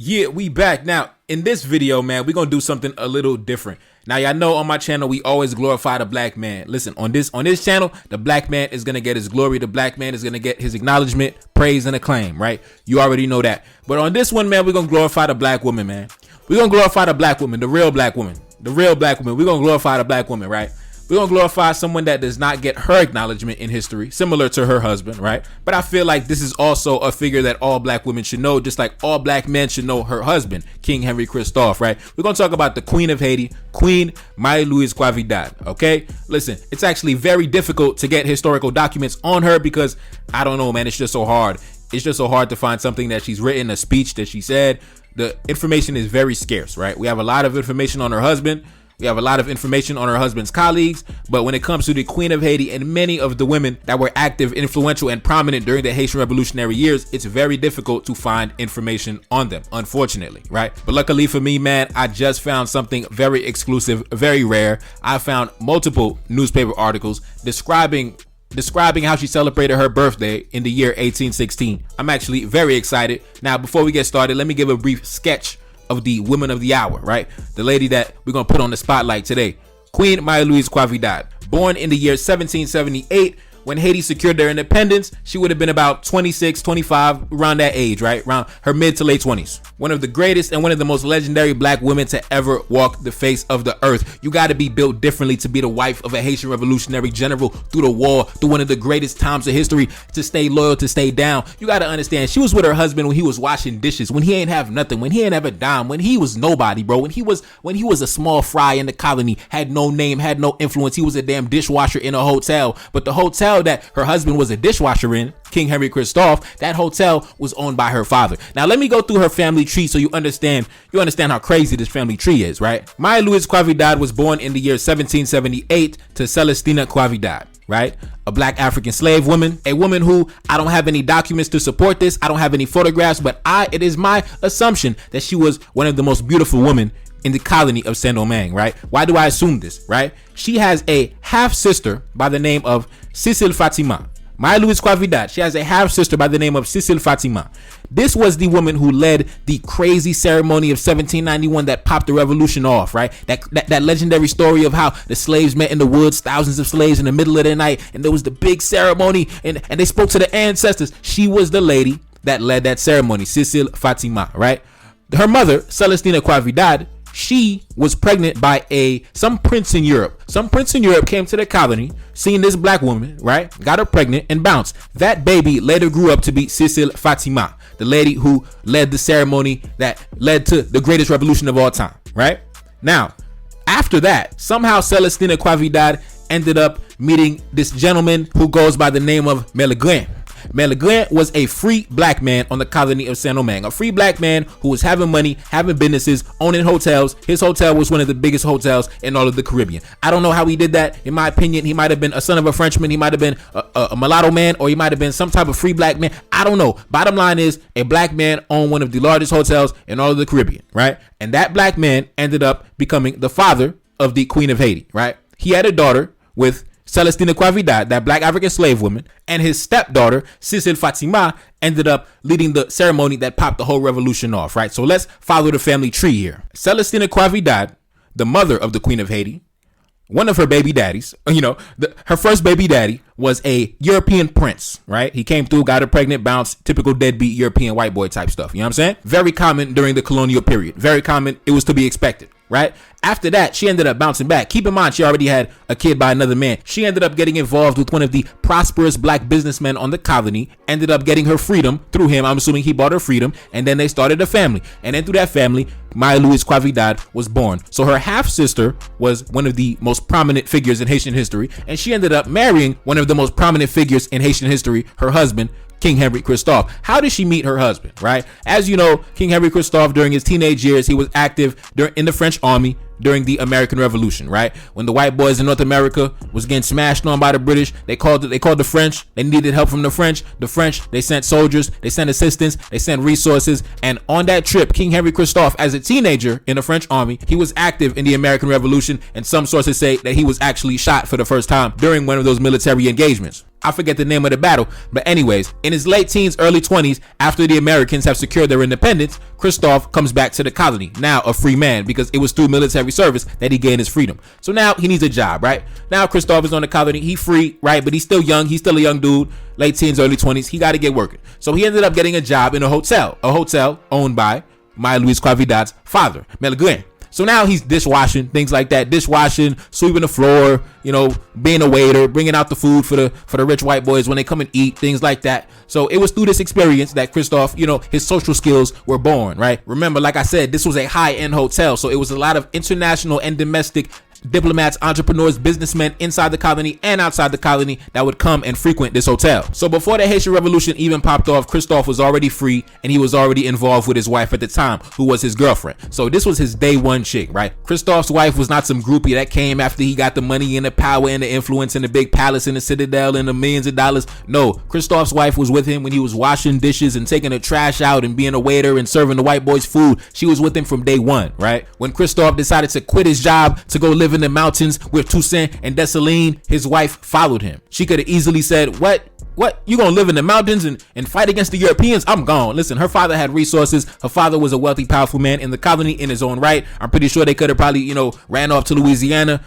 Yeah, we back. Now, in this video, man, we're going to do something a little different. Now, y'all know on my channel, we always glorify the black man. Listen, on this channel, the black man is going to get his glory. The black man is going to get his acknowledgement, praise, and acclaim, right? You already know that. But on this one, man, we're going to glorify the black woman, man. We're going to glorify the black woman, the real black woman. The real black woman. We're going to glorify the black woman, right? We're going to glorify someone that does not get her acknowledgement in history, similar to her husband, right? But I feel like this is also a figure that all black women should know, just like all black men should know her husband, King Henry Christophe, right? We're going to talk about the Queen of Haiti, Queen Marie-Louise Quavidad, okay? Listen, it's actually very difficult to get historical documents on her because, I don't know, man, it's just so hard. It's just so hard to find something that she's written, a speech that she said. The information is very scarce, right? We have a lot of information on her husband. We have a lot of information on her husband's colleagues, but when it comes to the Queen of Haiti and many of the women that were active, influential, and prominent during the Haitian revolutionary years, it's very difficult to find information on them, unfortunately, right? But luckily for me, man, I just found something very exclusive, very rare. I found multiple newspaper articles describing how she celebrated her birthday in the year 1816. I'm actually very excited. Now, before we get started, let me give a brief sketch of the women of the hour, right? The lady that we're gonna put on the spotlight today, Queen Marie-Louise Quavidad, born in the year 1778. When Haiti secured their independence, she would have been about 26, 25, around that age, right? Around her mid to late 20s. One of the greatest and one of the most legendary black women to ever walk the face of the earth. You got to be built differently to be the wife of a Haitian revolutionary general through the war, through one of the greatest times of history, to stay loyal, to stay down. You got to understand, she was with her husband when he was washing dishes, when he ain't have nothing, when he ain't have a dime, when he was nobody, bro. When he was a small fry in the colony, had no name, had no influence. He was a damn dishwasher in a hotel. But the hotel that her husband was a dishwasher in, King Henry Christophe, that hotel was owned by her father. Now let me go through her family tree so you understand how crazy this family tree is, right? Marie-Louise Quavidad was born in the year 1778 to Celestina Quavidad, right? A black African slave woman, a woman who, I don't have any documents to support this, I don't have any photographs, but it is my assumption that she was one of the most beautiful women in the colony of Saint-Domingue, right? Why do I assume this, right? She has a half-sister by the name of Cécile Fatima. Marie-Louise Quavidad, she has a half-sister by the name of Cécile Fatima. This was the woman who led the crazy ceremony of 1791 that popped the revolution off, right? That legendary story of how the slaves met in the woods, thousands of slaves in the middle of the night, and there was the big ceremony, and they spoke to the ancestors. She was the lady that led that ceremony, Cécile Fatima, right? Her mother, Celestina Quavidad, she was pregnant by some prince in Europe. Some prince in Europe came to the colony, seen this black woman, right? Got her pregnant and bounced. That baby later grew up to be Cécile Fatima, the lady who led the ceremony that led to the greatest revolution of all time, right? Now, after that, somehow Celestina Quavidad ended up meeting this gentleman who goes by the name of Melagrin. Melagrin was a free black man on the colony of Saint-Domingue, a free black man who was having money, having businesses, owning hotels. His hotel was one of the biggest hotels in all of the Caribbean. I don't know how he did that. In my opinion, he might have been a son of a Frenchman. He might have been a mulatto man, or he might have been some type of free black man. I don't know. Bottom line is, a black man owned one of the largest hotels in all of the Caribbean, right? And that black man ended up becoming the father of the Queen of Haiti, right? He had a daughter with Celestina Quavidad, that black African slave woman, and his stepdaughter, Cécile Fatima, ended up leading the ceremony that popped the whole revolution off, right? So let's follow the family tree here. Celestina Quavidad, the mother of the Queen of Haiti, one of her baby daddies, her first baby daddy was a European prince, right? He came through, got her pregnant, bounced, typical deadbeat European white boy type stuff. You know what I'm saying? Very common during the colonial period. Very common. It was to be expected, right? After that, she ended up bouncing back. Keep in mind, she already had a kid by another man. She ended up getting involved with one of the prosperous black businessmen on the colony, ended up getting her freedom through him. I'm assuming he bought her freedom, and then they started a family. And then through that family, Marie-Louise Quavidad was born. So her half-sister was one of the most prominent figures in Haitian history, and she ended up marrying one of the most prominent figures in Haitian history, her husband, King Henry Christophe. How did she meet her husband, right? As you know, King Henry Christophe, during his teenage years, he was active in the French army during the American Revolution, right? When the white boys in North America was getting smashed on by the British, they called the French. They needed help from the French. The French, they sent soldiers, they sent assistance, they sent resources. And on that trip, King Henry Christophe, as a teenager in the French army, he was active in the American Revolution. And some sources say that he was actually shot for the first time during one of those military engagements. I forget the name of the battle. But anyways, in his late teens, early 20s, after the Americans have secured their independence, Christophe comes back to the colony, now a free man, because it was through military service that he gained his freedom. So now he needs a job, right? Now Christophe is on the colony. He free, right? But he's still young. He's still a young dude, late teens, early 20s. He got to get working. So he ended up getting a job in a hotel owned by Marie-Louise Quavidad's father, Melguin. So now he's dishwashing, things like that, dishwashing, sweeping the floor, being a waiter, bringing out the food for the rich white boys when they come and eat, things like that. So it was through this experience that Christophe, his social skills were born, right? Remember, like I said, this was a high-end hotel, so it was a lot of international and domestic diplomats, entrepreneurs, businessmen inside the colony and outside the colony that would come and frequent this hotel. So before the Haitian Revolution even popped off, Christophe was already free and he was already involved with his wife at the time, who was his girlfriend. So this was his day one chick, right? Christophe's wife was not some groupie that came after he got the money and the power and the influence and the big palace and the citadel and the millions of dollars. No, Christophe's wife was with him when he was washing dishes and taking the trash out and being a waiter and serving the white boys food. She was with him from day one, right? When Christophe decided to quit his job to go live in the mountains with Toussaint and Dessalines, his wife followed him. She could have easily said, what? You gonna live in the mountains and fight against the Europeans? I'm gone. Listen, her father had resources. Her father was a wealthy, powerful man in the colony in his own right. I'm pretty sure they could have probably, ran off to Louisiana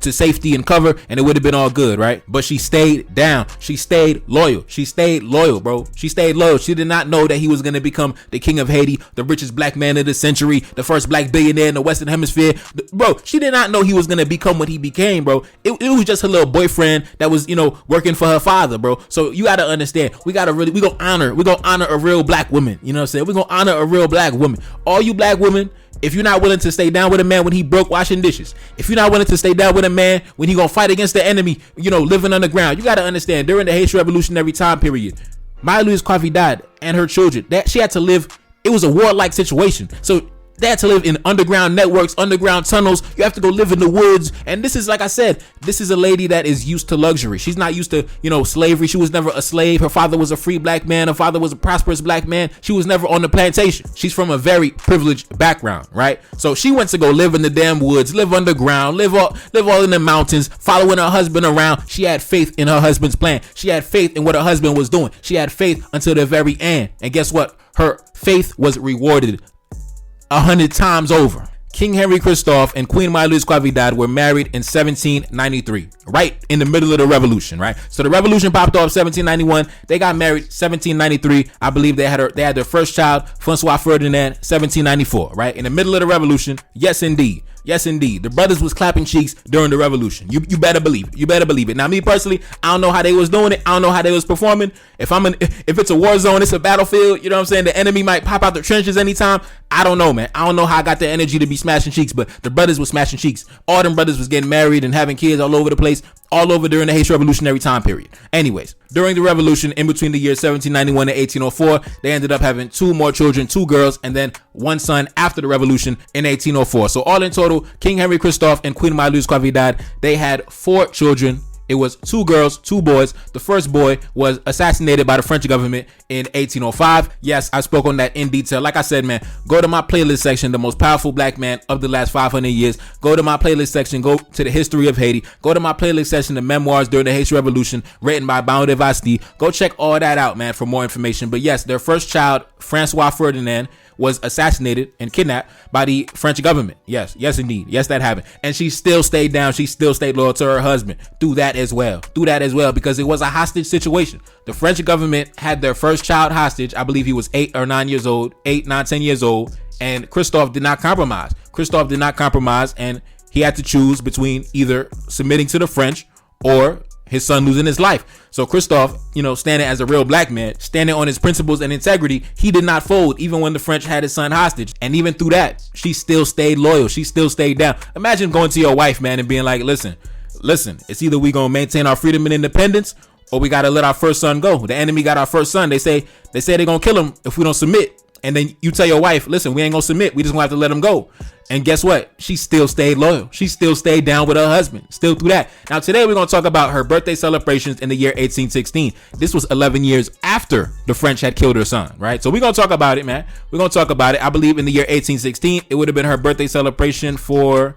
to safety and cover, and it would have been all good, right? But she stayed down. She stayed loyal. She stayed loyal, bro. She stayed loyal. She did not know that he was gonna become the king of Haiti, the richest black man of the century, the first black billionaire in the Western Hemisphere. Bro, she did not know he was gonna become what he became, bro. It was just her little boyfriend that was, working for her father, bro. So you gotta understand, we gonna honor a real black woman. You know what I'm saying? We're gonna honor a real black woman. All you black women, if you're not willing to stay down with a man when he broke washing dishes, if you're not willing to stay down with a man when he gonna fight against the enemy, living underground, you gotta understand, during the Haitian Revolutionary time period, Marie-Louise Quavidad and her children, that she had to live, it was a warlike situation. So they had to live in underground networks, underground tunnels. You have to go live in the woods. And this is, like I said, this is a lady that is used to luxury. She's not used to, slavery. She was never a slave. Her father was a free black man. Her father was a prosperous black man. She was never on the plantation. She's from a very privileged background, right? So she went to go live in the damn woods, live underground, live all in the mountains, following her husband around. She had faith in her husband's plan. She had faith in what her husband was doing. She had faith until the very end. And guess what? Her faith was rewarded 100 times over. King Henry Christophe and Queen Marie-Louise Quavidad were married in 1793, right in the middle of the revolution, right? So the revolution popped off 1791. They got married 1793. I believe they had their first child, Francois Ferdinand, 1794, right? In the middle of the revolution. Yes, indeed. Yes, indeed. The brothers was clapping cheeks during the revolution. You better believe it. You better believe it. Now, me personally, I don't know how they was doing it. I don't know how they was performing. If it's a war zone, it's a battlefield. You know what I'm saying? The enemy might pop out the trenches anytime. I don't know, man. I don't know how I got the energy to be smashing cheeks, but the brothers was smashing cheeks. All them brothers was getting married and having kids all over the place, all over during the Haitian Revolutionary time period. Anyways, during the revolution, in between the years 1791 and 1804, they ended up having 2 more children, 2 girls, and then 1 son after the revolution in 1804. So all in total, King Henry Christophe and Queen Marie-Louise Quavidad, they had 4 children. It was 2 girls, 2 boys. The first boy was assassinated by the French government in 1805. Yes, I spoke on that in detail. Like I said, man, go to my playlist section, the most powerful black man of the last 500 years. Go to my playlist section, go to the history of Haiti. Go to my playlist section, the memoirs during the Haitian Revolution, written by Baron de Vasti. Go check all that out, man, for more information. But yes, their first child, Francois Ferdinand, was assassinated and kidnapped by the French government. Yes, indeed. Yes, that happened. And she still stayed down. She still stayed loyal to her husband through that as well, because it was a hostage situation. The French government had their first child hostage. I believe he was 8 or 9 years old, 8, 9, 10 years old. And Christophe did not compromise. And he had to choose between either submitting to the French or his son losing his life. So Christophe, standing as a real black man, standing on his principles and integrity, he did not fold even when the French had his son hostage. And even through that, she still stayed loyal. She still stayed down. Imagine going to your wife, man, and being like, listen, it's either we gonna maintain our freedom and independence or we gotta let our first son go. The enemy got our first son. They say they're gonna kill him if we don't submit. And then you tell your wife, listen, we ain't gonna submit. We just gonna have to let him go. And guess what? She still stayed loyal. She still stayed down with her husband. Still through that. Now, today we're gonna talk about her birthday celebrations in the year 1816. This was 11 years after the French had killed her son, right? So we're gonna talk about it, man. We're gonna talk about it. I believe in the year 1816, it would have been her birthday celebration for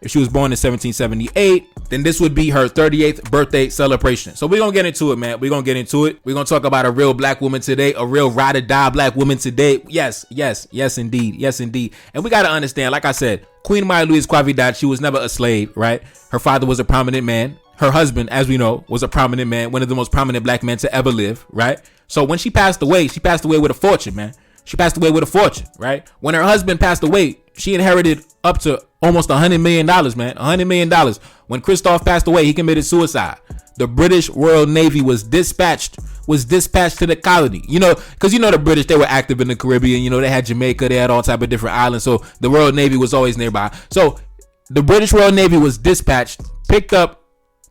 If she was born in 1778, then this would be her 38th birthday celebration. So we're going to get into it, man. We're going to get into it. We're going to talk about a real black woman today, a real ride or die black woman today. Yes, indeed. Yes, indeed. And we got to understand, like I said, Queen Maria Louise Quavidad, she was never a slave, right? Her father was a prominent man. Her husband, as we know, was a prominent man, one of the most prominent black men to ever live, right? So when she passed away with a fortune, man. She passed away with a fortune, right? When her husband passed away, she inherited up to almost $100 million, man. $100 million. When Christophe passed away, he committed suicide. The British Royal Navy was dispatched to the colony. You know, because you know the British, they were active in the Caribbean. You know, they had Jamaica, they had all type of different islands. So the Royal Navy was always nearby. So the British Royal Navy was dispatched, picked up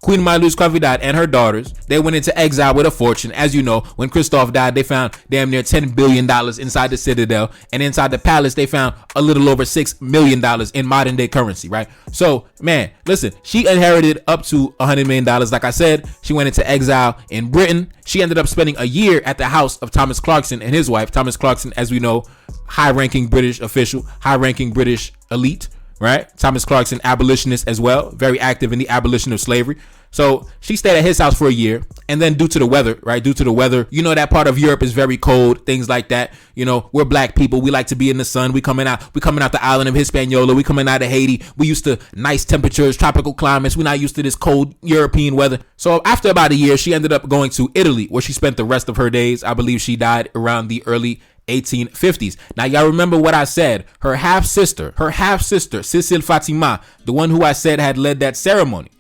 Queen Maria Louise Quavidad and her daughters. They went into exile with a fortune. As you know, when Christophe died, they found damn near $10 billion inside the citadel. And inside the palace, they found a little over $6 million in modern day currency, right? So, man, listen, she inherited up to $100 million. Like I said, she went into exile in Britain. She ended up spending a year at the house of Thomas Clarkson and his wife. Thomas Clarkson, as we know, high-ranking British official, high-ranking British elite. Right? Thomas Clarkson, abolitionist as well, very active in the abolition of slavery. So she stayed at his house for a year, and then due to the weather, right? Due to the weather, you know, that part of Europe is very cold, things like that. You know, we're black people. We like to be in the sun. We coming out the island of Hispaniola. We coming out of Haiti. We used to nice temperatures, tropical climates. We're not used to this cold European weather. So after about a year, she ended up going to Italy, where she spent the rest of her days. I believe she died around the early 1850s. Now, y'all remember what I said. Her half sister, Cécile Fatima, the one who I said had led that ceremony.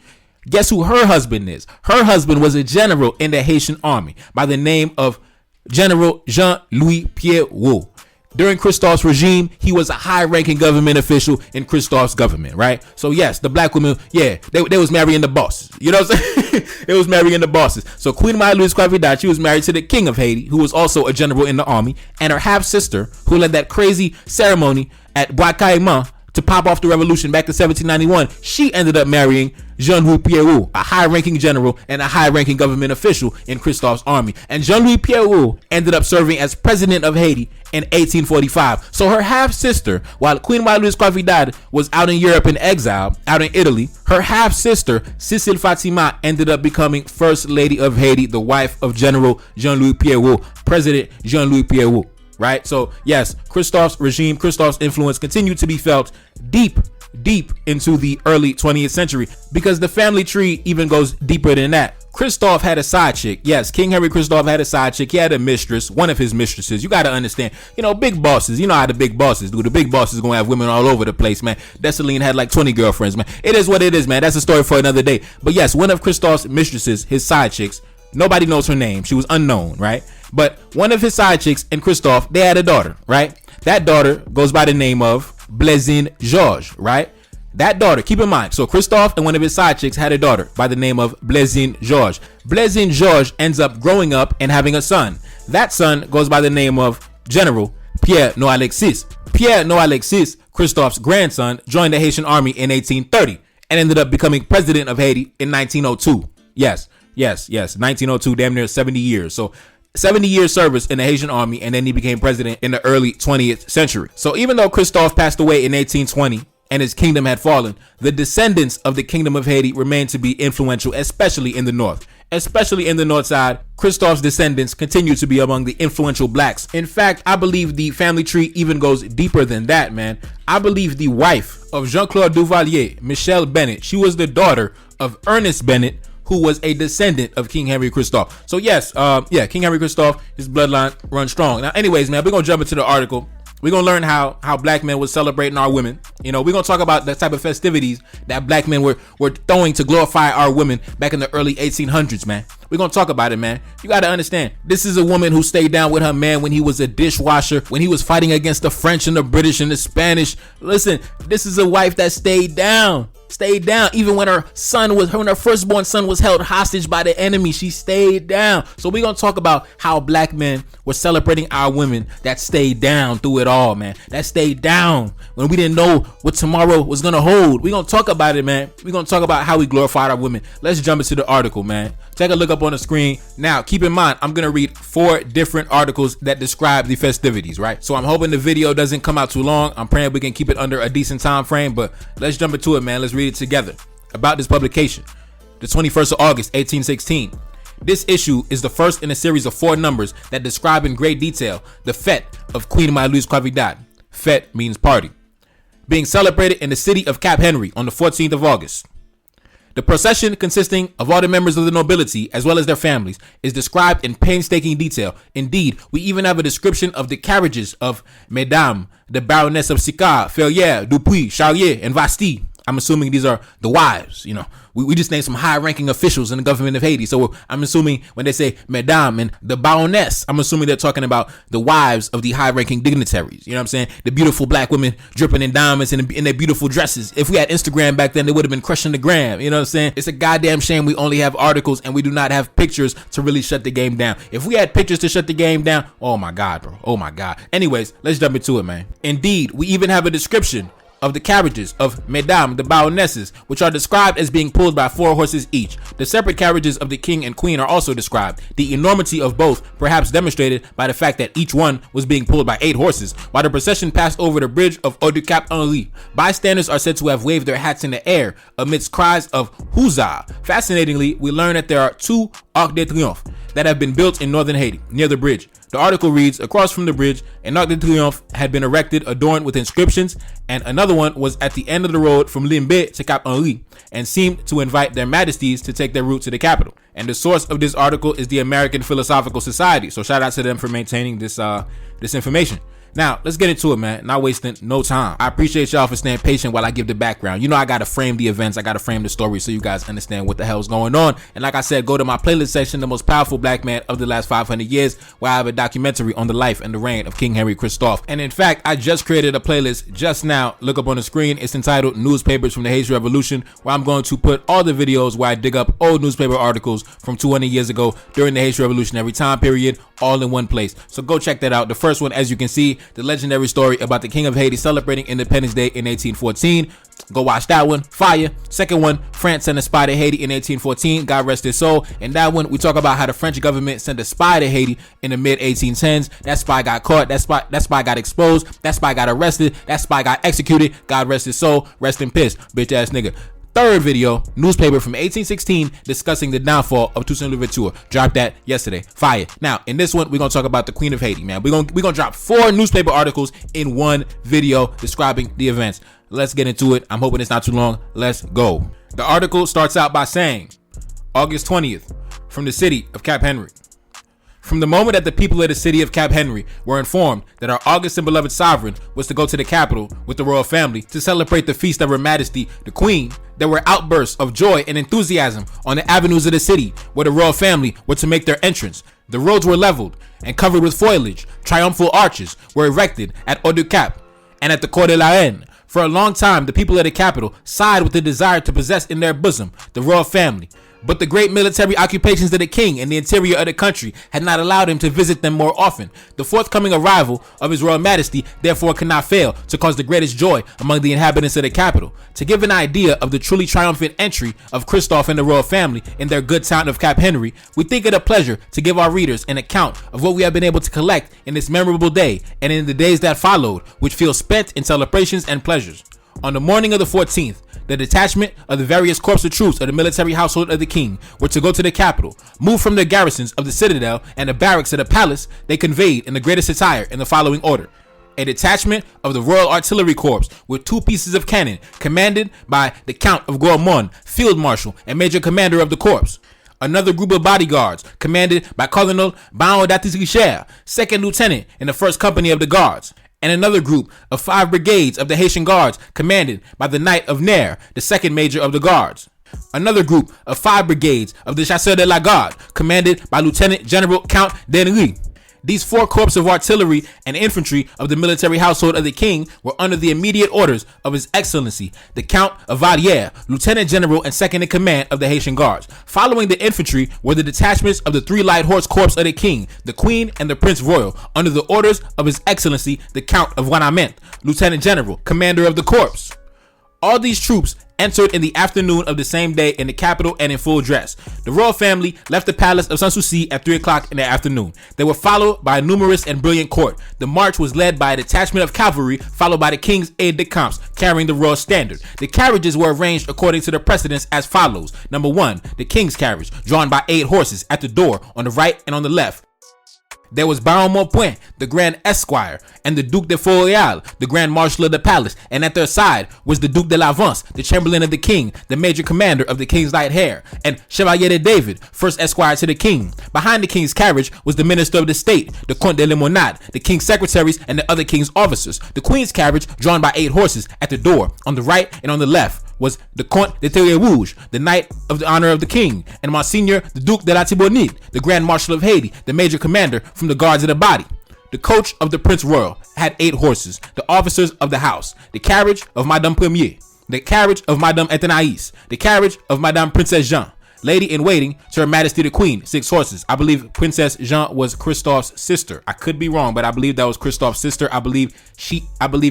Guess who her husband is? Her husband was a general in the Haitian army by the name of General Jean-Louis Pierrot. During Christophe's regime, he was a high-ranking government official in Christophe's government, right? So yes, the black women, yeah, they was marrying the bosses. You know what I'm saying? They was marrying the bosses. So Queen Maria Louise Quavidad, she was married to the king of Haiti, who was also a general in the army, and her half-sister, who led that crazy ceremony at Bois Caïman to pop off the revolution back in 1791, she ended up marrying Jean-Louis Pierrot, a high-ranking general and a high-ranking government official in Christophe's army. And Jean-Louis Pierrot ended up serving as president of Haiti in 1845. So her half-sister, while Queen Maria Louise Quavidad was out in Europe in exile, out in Italy, her half-sister, Cécile Fatima, ended up becoming First Lady of Haiti, the wife of General Jean-Louis Pierrot, President Jean-Louis Pierrot. Right? So yes, Christophe's regime, Christophe's influence continued to be felt deep into the early 20th century, because the family tree even goes deeper than that. Christophe had a side chick. Yes, King Henry Christophe had a side chick. He had a mistress, one of his mistresses. You got to understand, you know, big bosses, you know how the big bosses do. The big bosses going to have women all over the place, man. Dessalines had like 20 girlfriends, man. It is what it is, man. That's a story for another day. But yes, one of Christophe's mistresses, his side chicks, nobody knows her name. She was unknown, right? But one of his side chicks and Christophe, they had a daughter, right? That daughter goes by the name of Blaisine Georges, right? That daughter, keep in mind, so Christophe and one of his side chicks had a daughter by the name of Blaisine Georges. Blaisine Georges ends up growing up and having a son. That son goes by the name of General Pierre Noir-Alexis. Pierre Noir-Alexis, Christophe's grandson, joined the Haitian army in 1830 and ended up becoming president of Haiti in 1902. Yes, 1902, damn near 70 years. So 70 years service in the Haitian army, and then he became president in the early 20th century. So even though Christophe passed away in 1820 and his kingdom had fallen, the descendants of the kingdom of Haiti remained to be influential, especially in the north. Especially in the north side, Christophe's descendants continue to be among the influential blacks. In fact, I believe the family tree even goes deeper than that, man. I believe the wife of Jean-Claude Duvalier, Michelle Bennett, she was the daughter of Ernest Bennett, who was a descendant of King Henry Christophe. So yes, King Henry Christophe, his bloodline runs strong. Now, anyways, man, we're gonna jump into the article. We're gonna learn how black men were celebrating our women. You know, we're gonna talk about the type of festivities that black men were throwing to glorify our women back in the early 1800s, man. We're gonna talk about it, man. You gotta understand, this is a woman who stayed down with her man when he was a dishwasher, when he was fighting against the French and the British and the Spanish. Listen, this is a wife that stayed down, even when her firstborn son was held hostage by the enemy. She stayed down. So we're gonna talk about how black men were celebrating our women that stayed down through it all, man. That stayed down when we didn't know what tomorrow was gonna hold. We're gonna talk about it, man. We're gonna talk about how we glorified our women. Let's jump into the article, man. Take a look up on the screen. Now, keep in mind, I'm gonna read 4 different articles that describe the festivities, right? So I'm hoping the video doesn't come out too long. I'm praying we can keep it under a decent time frame, but let's jump into it, man. Let's read read it together. About this publication, the 21st of August, 1816. This issue is the first in a series of 4 numbers that describe in great detail the fête of Queen Marie-Louise Convidad. Fête means party. Being celebrated in the city of Cap Henry on the 14th of August. The procession, consisting of all the members of the nobility as well as their families, is described in painstaking detail. Indeed, we even have a description of the carriages of Mesdames, the Baroness of Sicard, Ferrières, Dupuy, Charlier, and Vasti. I'm assuming these are the wives, We just named some high-ranking officials in the government of Haiti. So I'm assuming when they say Mesdames and the Baroness, I'm assuming they're talking about the wives of the high-ranking dignitaries. You know what I'm saying? The beautiful black women dripping in diamonds and in their beautiful dresses. If we had Instagram back then, they would have been crushing the gram. You know what I'm saying? It's a goddamn shame we only have articles and we do not have pictures to really shut the game down. If we had pictures to shut the game down, oh my God, bro. Oh my God. Anyways, let's jump into it, man. Indeed, we even have a description of the carriages of Mesdames, the Baronesses, which are described as being pulled by 4 horses each. The separate carriages of the king and queen are also described. The enormity of both perhaps demonstrated by the fact that each one was being pulled by 8 horses, while the procession passed over the bridge of Eau du Cap Henri. Bystanders are said to have waved their hats in the air amidst cries of huzzah. Fascinatingly, we learn that there are 2 Arcs de Triomphe that have been built in northern Haiti, near the bridge. The article reads, across from the bridge, an Arc de Triomphe had been erected adorned with inscriptions, and another one was at the end of the road from Limbe to Cap Henri, and seemed to invite their majesties to take their route to the capital. And the source of this article is the American Philosophical Society, so shout out to them for maintaining this information. Now, let's get into it, man. Not wasting no time. I appreciate y'all for staying patient while I give the background. I got to frame the events. I got to frame the story so you guys understand what the hell's going on. And like I said, go to my playlist section, the most powerful black man of the last 500 years, where I have a documentary on the life and the reign of King Henry Christophe. And in fact, I just created a playlist just now. Look up on the screen. It's entitled Newspapers from the Haitian Revolution, where I'm going to put all the videos where I dig up old newspaper articles from 200 years ago during the Haitian Revolutionary time period, all in one place. So go check that out. The first one, as you can see, the legendary story about the King of Haiti celebrating Independence Day in 1814. Go watch that one. Fire. Second one, France sent a spy to Haiti in 1814. God rest his soul. And that one, we talk about how the French government sent a spy to Haiti in the mid 1810s. That spy got caught. That spy got exposed. That spy got arrested. That spy got executed. God rest his soul. Rest in peace, bitch ass nigga. Third video, newspaper from 1816 discussing the downfall of Toussaint Louverture. Dropped that yesterday. Fire. Now, in this one, we're going to talk about the Queen of Haiti, man. We're going to drop 4 newspaper articles in one video describing the events. Let's get into it. I'm hoping it's not too long. Let's go. The article starts out by saying, August 20th, from the city of Cap Henry. From the moment that the people of the city of Cap Henry were informed that our august and beloved sovereign was to go to the capital with the royal family to celebrate the feast of Her Majesty, the Queen, there were outbursts of joy and enthusiasm on the avenues of the city where the royal family were to make their entrance. The roads were leveled and covered with foliage. Triumphal arches were erected at Eau du Cap and at the Cour de la Reine. For a long time, the people of the capital sighed with the desire to possess in their bosom the royal family. But the great military occupations of the king in the interior of the country had not allowed him to visit them more often. The forthcoming arrival of His Royal Majesty therefore could not fail to cause the greatest joy among the inhabitants of the capital. To give an idea of the truly triumphant entry of Christophe and the royal family in their good town of Cap Henry, we think it a pleasure to give our readers an account of what we have been able to collect in this memorable day and in the days that followed, which feel spent in celebrations and pleasures. On the morning of the 14th, the detachment of the various corps of troops of the military household of the king were to go to the capital. Moved from the garrisons of the citadel and the barracks of the palace, they conveyed in the greatest attire in the following order. A detachment of the Royal Artillery Corps with 2 pieces of cannon, commanded by the Count of Gourmont, Field Marshal and Major Commander of the Corps. Another group of bodyguards, commanded by Colonel Baron d'Atisricher, 2nd Lieutenant in the 1st Company of the Guards. And another group of 5 brigades of the Haitian Guards, commanded by the Knight of Nairre, the 2nd Major of the Guards. Another group of 5 brigades of the Chasseurs de la Garde, commanded by Lieutenant General Count d'Henry. These 4 corps of artillery and infantry of the military household of the king were under the immediate orders of His Excellency, the Count of Valliere, Lieutenant General and second in command of the Haitian Guards. Following the infantry were the detachments of the 3 light horse corps of the king, the queen, and the Prince Royal, under the orders of His Excellency, the Count of Guanament, Lieutenant General, commander of the corps. All these troops entered in the afternoon of the same day in the capital and in full dress. The royal family left the palace of Sanssouci at 3 o'clock in the afternoon. They were followed by a numerous and brilliant court. The march was led by a detachment of cavalry, followed by the king's aides-de-camp carrying the royal standard. The carriages were arranged according to the precedence as follows. Number 1, the king's carriage, drawn by 8 horses at the door on the right and on the left. There was Baron Maupoint, the Grand Esquire, and the Duc de Feuillal, the Grand Marshal of the palace, and at their side was the Duc de Lavance, the Chamberlain of the King, the Major Commander of the King's Light Hair, and Chevalier de David, first Esquire to the King. Behind the King's carriage was the Minister of the State, the Comte de Limonade, the King's secretaries, and the other King's officers. The Queen's carriage, drawn by 8 horses, at the door, on the right and on the left, was the Comte de Rouge, the Knight of the Honor of the King, and Monseigneur the Duc de la Thibonide, the Grand Marshal of Haiti, the Major Commander from the Guards of the Body. The coach of the Prince Royal had 8 horses, the officers of the house, the carriage of Madame Premier, the carriage of Madame Athénaïs, the carriage of Madame Princess Jean, Lady in Waiting to Her Majesty the Queen, 6 horses. I believe Princess Jean was Christophe's sister. I could be wrong, but I believe that was Christophe's sister. I believe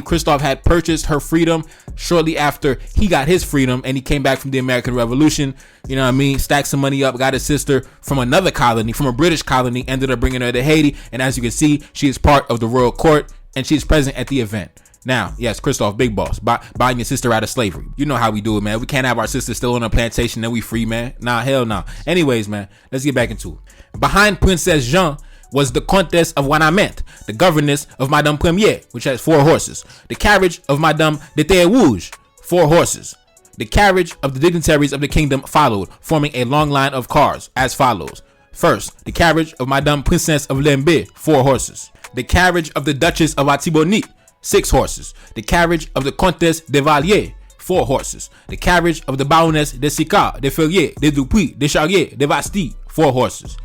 Christophe had purchased her freedom shortly after he got his freedom and he came back from the American Revolution. You know what I mean? Stacked some money up, got his sister from another colony, from a British colony, ended up bringing her to Haiti. And as you can see, she is part of the royal court and she is present at the event. Now, yes, Christophe, big boss, buying your sister out of slavery. You know how we do it, man. We can't have our sister still on a plantation and we free, man. Nah, hell nah. Anyways, man, let's get back into it. Behind Princess Jean was the Comtesse of Wanament, the governess of Madame Premier, which has 4 horses. The carriage of Madame de Rouge, 4 horses. The carriage of the dignitaries of the kingdom followed, forming a long line of cars as follows. First, the carriage of Madame Princess of Lembe, 4 horses. The carriage of the Duchess of Atibonite, 6 horses. The carriage of the Comtesse de Valier, 4 horses. The carriage of the Baroness de Sicard, de Ferrier, de Dupuis, de Charrier, de Bastille, 4 horses.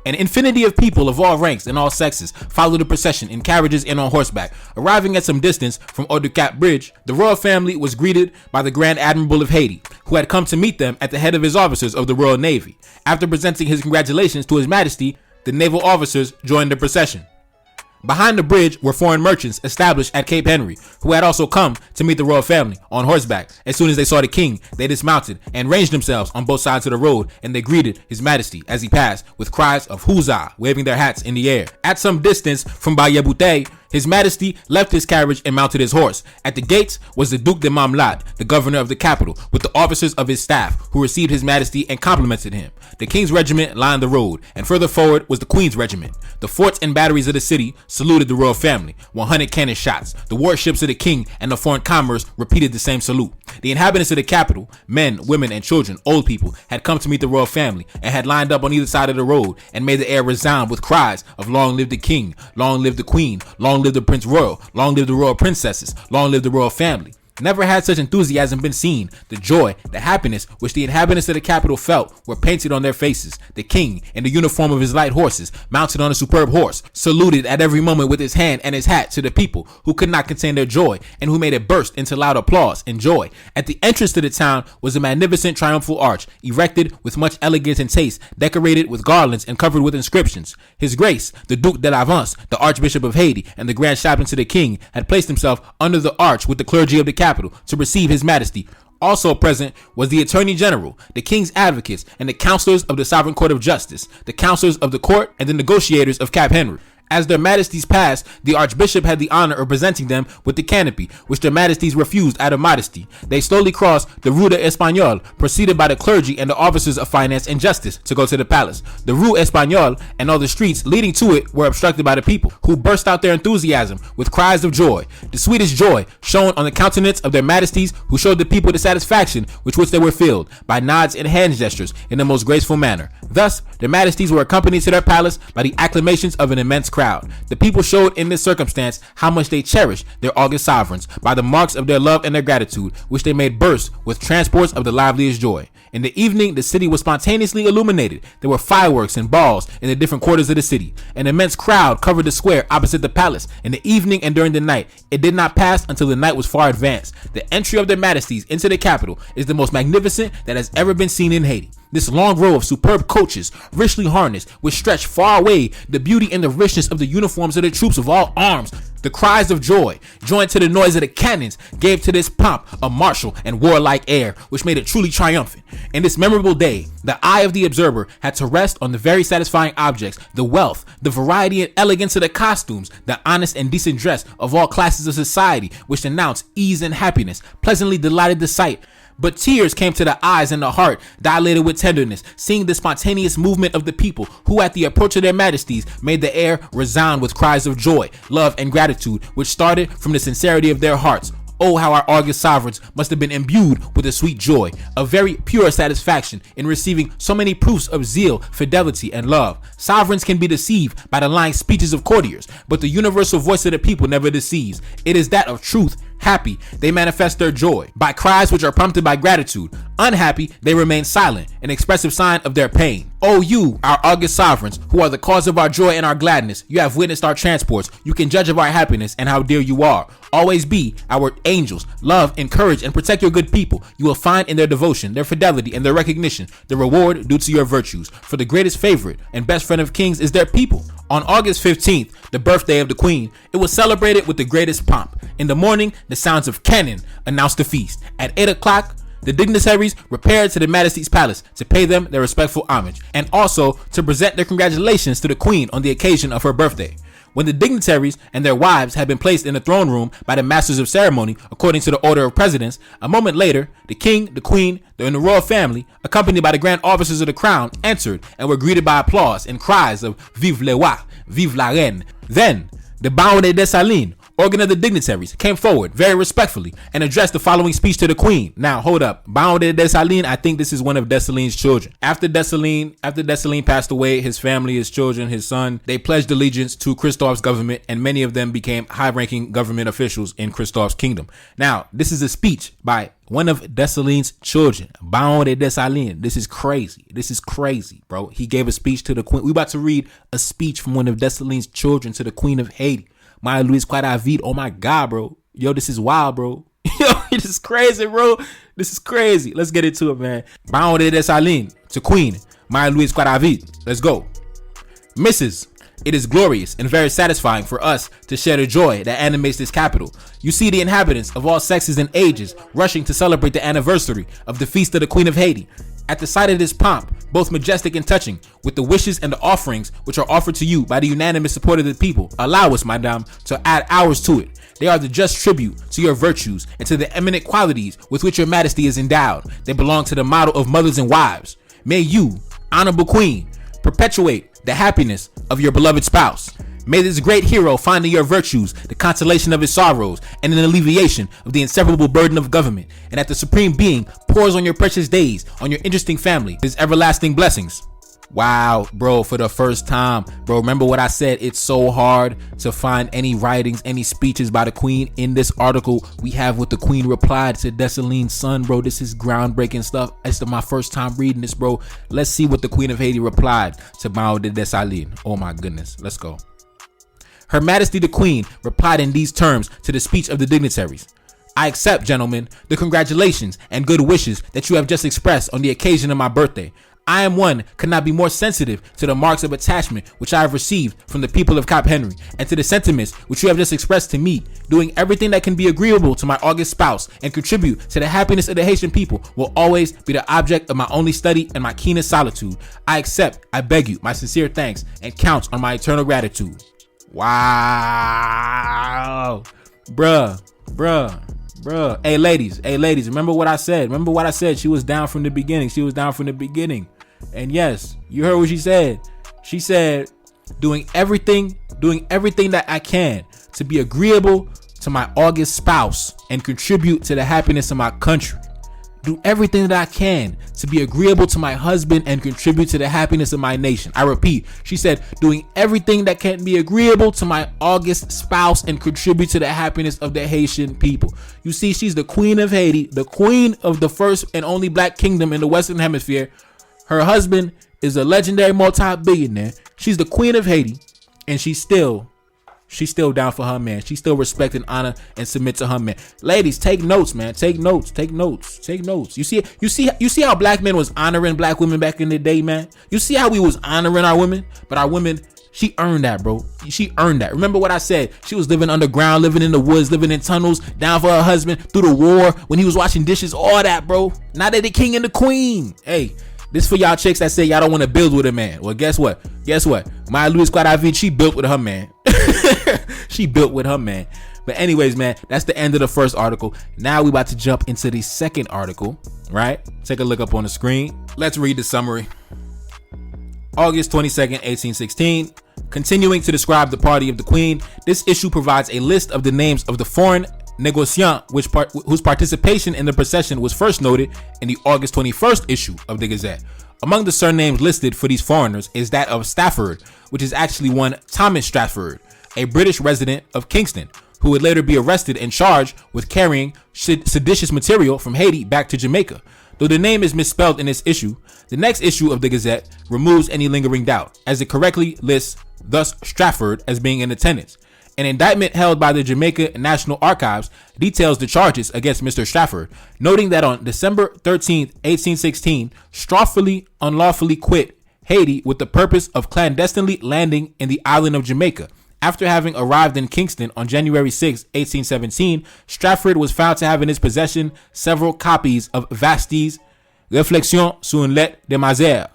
An infinity of people of all ranks and all sexes followed the procession in carriages and on horseback. Arriving at some distance from Haut-du-Cap Bridge, the royal family was greeted by the Grand Admiral of Haiti, who had come to meet them at the head of his officers of the Royal Navy. After presenting his congratulations to His Majesty, the naval officers joined the procession. Behind the bridge were foreign merchants established at Cape Henry, who had also come to meet the royal family on horseback. As soon as they saw the king, they dismounted and ranged themselves on both sides of the road, and they greeted His Majesty as he passed with cries of huzzah, waving their hats in the air. At some distance from Bayabouté, His Majesty left his carriage and mounted his horse. At the gates was the Duc de Marmelade, the governor of the capital, with the officers of his staff, who received His Majesty and complimented him. The king's regiment lined the road, and further forward was the queen's regiment. The forts and batteries of the city saluted the royal family. 100 cannon shots. The warships of the king and the foreign commerce repeated the same salute. The inhabitants of the capital, men, women, and children, old people, had come to meet the royal family and had lined up on either side of the road and made the air resound with cries of long live the king, long live the queen, long live the Prince Royal, long live the royal princesses, long live the royal family. Never had such enthusiasm been seen. The joy, the happiness which the inhabitants of the capital felt were painted on their faces. The king, in the uniform of his light horses, mounted on a superb horse, saluted at every moment with his hand and his hat to the people, who could not contain their joy and who made it burst into loud applause and joy. At the entrance to the town was a magnificent triumphal arch, erected with much elegance and taste, decorated with garlands and covered with inscriptions. His Grace, the Duc de Lavance, the Archbishop of Haiti, and the Grand Chaplain to the king, had placed himself under the arch with the clergy of the capital to receive His Majesty. Also present was the Attorney General, the King's advocates, and the counselors of the Sovereign Court of Justice, the counselors of the court, and the negotiators of Cap Henry. As their majesties passed, the archbishop had the honor of presenting them with the canopy, which their majesties refused out of modesty. They slowly crossed the Rue de Espagnol, preceded by the clergy and the officers of finance and justice, to go to the palace. The Rue Espagnol and all the streets leading to it were obstructed by the people, who burst out their enthusiasm with cries of joy. The sweetest joy shone on the countenance of their majesties, who showed the people the satisfaction with which they were filled, by nods and hand gestures in the most graceful manner. Thus, their majesties were accompanied to their palace by the acclamations of an immense crowd. The people showed in this circumstance how much they cherished their august sovereigns by the marks of their love and their gratitude, which they made burst with transports of the liveliest joy. In the evening, the city was spontaneously illuminated. There were fireworks and balls in the different quarters of the city. An immense crowd covered the square opposite the palace. In the evening and during the night, it did not pass until the night was far advanced. The entry of their majesties into the capital is the most magnificent that has ever been seen in Haiti. This long row of superb coaches, richly harnessed, which stretched far away, the beauty and the richness of the uniforms of the troops of all arms, The cries of joy, joined to the noise of the cannons, gave to this pomp a martial and warlike air, which made it truly triumphant. In this memorable day, the eye of the observer had to rest on the very satisfying objects, the wealth, the variety and elegance of the costumes, the honest and decent dress of all classes of society, which announced ease and happiness, pleasantly delighted the sight. But tears came to the eyes and the heart, dilated with tenderness, seeing the spontaneous movement of the people, who at the approach of their majesties made the air resound with cries of joy, love, and gratitude, which started from the sincerity of their hearts. Oh, how our august sovereigns must have been imbued with a sweet joy, a very pure satisfaction in receiving so many proofs of zeal, fidelity, and love. Sovereigns can be deceived by the lying speeches of courtiers, but the universal voice of the people never deceives. It is that of truth. Happy, they manifest their joy by cries which are prompted by gratitude. Unhappy, they remain silent, an expressive sign of their pain. Oh, you, our august sovereigns, who are the cause of our joy and our gladness, you have witnessed our transports. You can judge of our happiness and how dear you are. Always be our angels. Love, encourage, and protect your good people. You will find in their devotion, their fidelity, and their recognition the reward due to your virtues. For the greatest favorite and best friend of kings is their people. On August 15th, the birthday of the Queen, it was celebrated with the greatest pomp. In the morning, the sounds of cannon announced the feast. At 8 o'clock, the dignitaries repaired to the Majesty's palace to pay them their respectful homage, and also to present their congratulations to the Queen on the occasion of her birthday. When the dignitaries and their wives had been placed in the throne room by the masters of ceremony according to the order of precedence, a moment later, the king, the queen, and the royal family, accompanied by the grand officers of the crown, entered and were greeted by applause and cries of "Vive le roi! Vive la reine!" Then, the Baron de Dessalines, organ of the dignitaries, came forward very respectfully and addressed the following speech to the Queen. Now, hold up. Baron de Dessalines, I think this is one of Dessalines' children. After Dessalines passed away, his family, his children, his son, they pledged allegiance to Christophe's government, and many of them became high-ranking government officials in Christophe's kingdom. Now, this is a speech by one of Dessalines' children, Baron de Dessalines. This is crazy, bro. He gave a speech to the Queen. We about to read a speech from one of Dessalines' children to the Queen of Haiti. Maria Luisa Quadavid. Oh my God, bro. Yo, this is wild, bro. Yo, this is crazy, bro. This is crazy. Let's get into it, man. Baron de Dessalines to Queen Maria Luisa Quadavid. Let's go. Mrs. It is glorious and very satisfying for us to share the joy that animates this capital. You see the inhabitants of all sexes and ages rushing to celebrate the anniversary of the feast of the Queen of Haiti. At the sight of this pomp, both majestic and touching, with the wishes and the offerings which are offered to you by the unanimous support of the people, allow us, madame, to add ours to it. They are the just tribute to your virtues and to the eminent qualities with which your majesty is endowed. They belong to the model of mothers and wives. May you, honorable queen, perpetuate the happiness of your beloved spouse. May this great hero find in your virtues the consolation of his sorrows and an alleviation of the inseparable burden of government, and that the Supreme Being pours on your precious days, on your interesting family, his everlasting blessings. Wow, bro, for the first time, bro, remember what I said? It's so hard to find any writings, any speeches by the Queen. In this article, we have what the Queen replied to Dessalines' son, bro. This is groundbreaking stuff. It's my first time reading this, bro. Let's see what the Queen of Haiti replied to Baron de Dessalines. Oh my goodness, let's go. Her Majesty the Queen replied in these terms to the speech of the dignitaries. I accept, gentlemen, the congratulations and good wishes that you have just expressed on the occasion of my birthday. I am one could not be more sensitive to the marks of attachment which I have received from the people of Cap Henry, and to the sentiments which you have just expressed to me. Doing everything that can be agreeable to my august spouse and contribute to the happiness of the Haitian people will always be the object of my only study and my keenest solitude. I accept, I beg you, my sincere thanks, and count on my eternal gratitude. Wow, bruh. Hey ladies, remember what I said. She was down from the beginning. And yes, you heard what she said. She said, doing everything that I can to be agreeable to my august spouse and contribute to the happiness of my country. Do everything that I can to be agreeable to my husband and contribute to the happiness of my nation. I repeat, she said, doing everything that can be agreeable to my august spouse and contribute to the happiness of the Haitian people. You see, she's the Queen of Haiti, the queen of the first and only black kingdom in the Western Hemisphere. Her husband is a legendary multi-billionaire. She's the Queen of Haiti, and she's still down for her man. She still respect and honor and submit to her man. Ladies, take notes, man. Take notes. You see how black men was honoring black women back in the day, man. You see how we was honoring our women, but our women She earned that, bro. She earned that. Remember what I said? She was living underground, living in the woods, living in tunnels, down for her husband, through the war, when he was washing dishes, all that, bro. Now they're the king and the queen. Hey, this for y'all chicks that say y'all don't want to build with a man. Well, guess what? Maya Luis Claravid, she built with her man. She built with her man. But anyways, man, that's the end of the first article. Now we about to jump into the second article, right? Take a look up on the screen. Let's read the summary. August 22nd, 1816. Continuing to describe the party of the Queen, this issue provides a list of the names of the foreign négociants whose participation in the procession was first noted in the August 21st issue of the Gazette. Among the surnames listed for these foreigners is that of Stafford, which is actually one Thomas Stafford, a British resident of Kingston, who would later be arrested and charged with carrying seditious material from Haiti back to Jamaica. Though the name is misspelled in this issue, the next issue of the Gazette removes any lingering doubt, as it correctly lists thus Stafford as being in attendance. An indictment held by the Jamaica National Archives details the charges against Mr. Stafford, noting that on December 13, 1816, Stafford unlawfully quit Haiti with the purpose of clandestinely landing in the island of Jamaica. After having arrived in Kingston on January 6, 1817, Stafford was found to have in his possession several copies of Vasti's Réflexions sur une lettre de Mazère,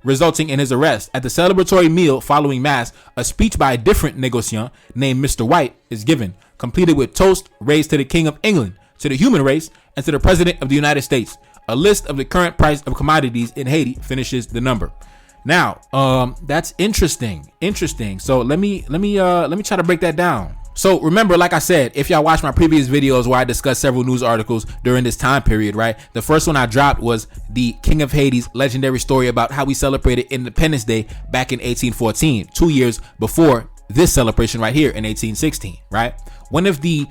resulting in his arrest. At the celebratory meal following Mass, a speech by a different négociant named Mr. White is given, completed with toast raised to the King of England, to the human race, and to the President of the United States. A list of the current price of commodities in Haiti finishes the number. Now, that's interesting. So let me try to break that down. So remember, like I said, if y'all watch my previous videos where I discussed several news articles during this time period, right? The first one I dropped was the King of Haiti's legendary story about how we celebrated Independence Day back in 1814, 2 years before this celebration right here in 1816, right? One of the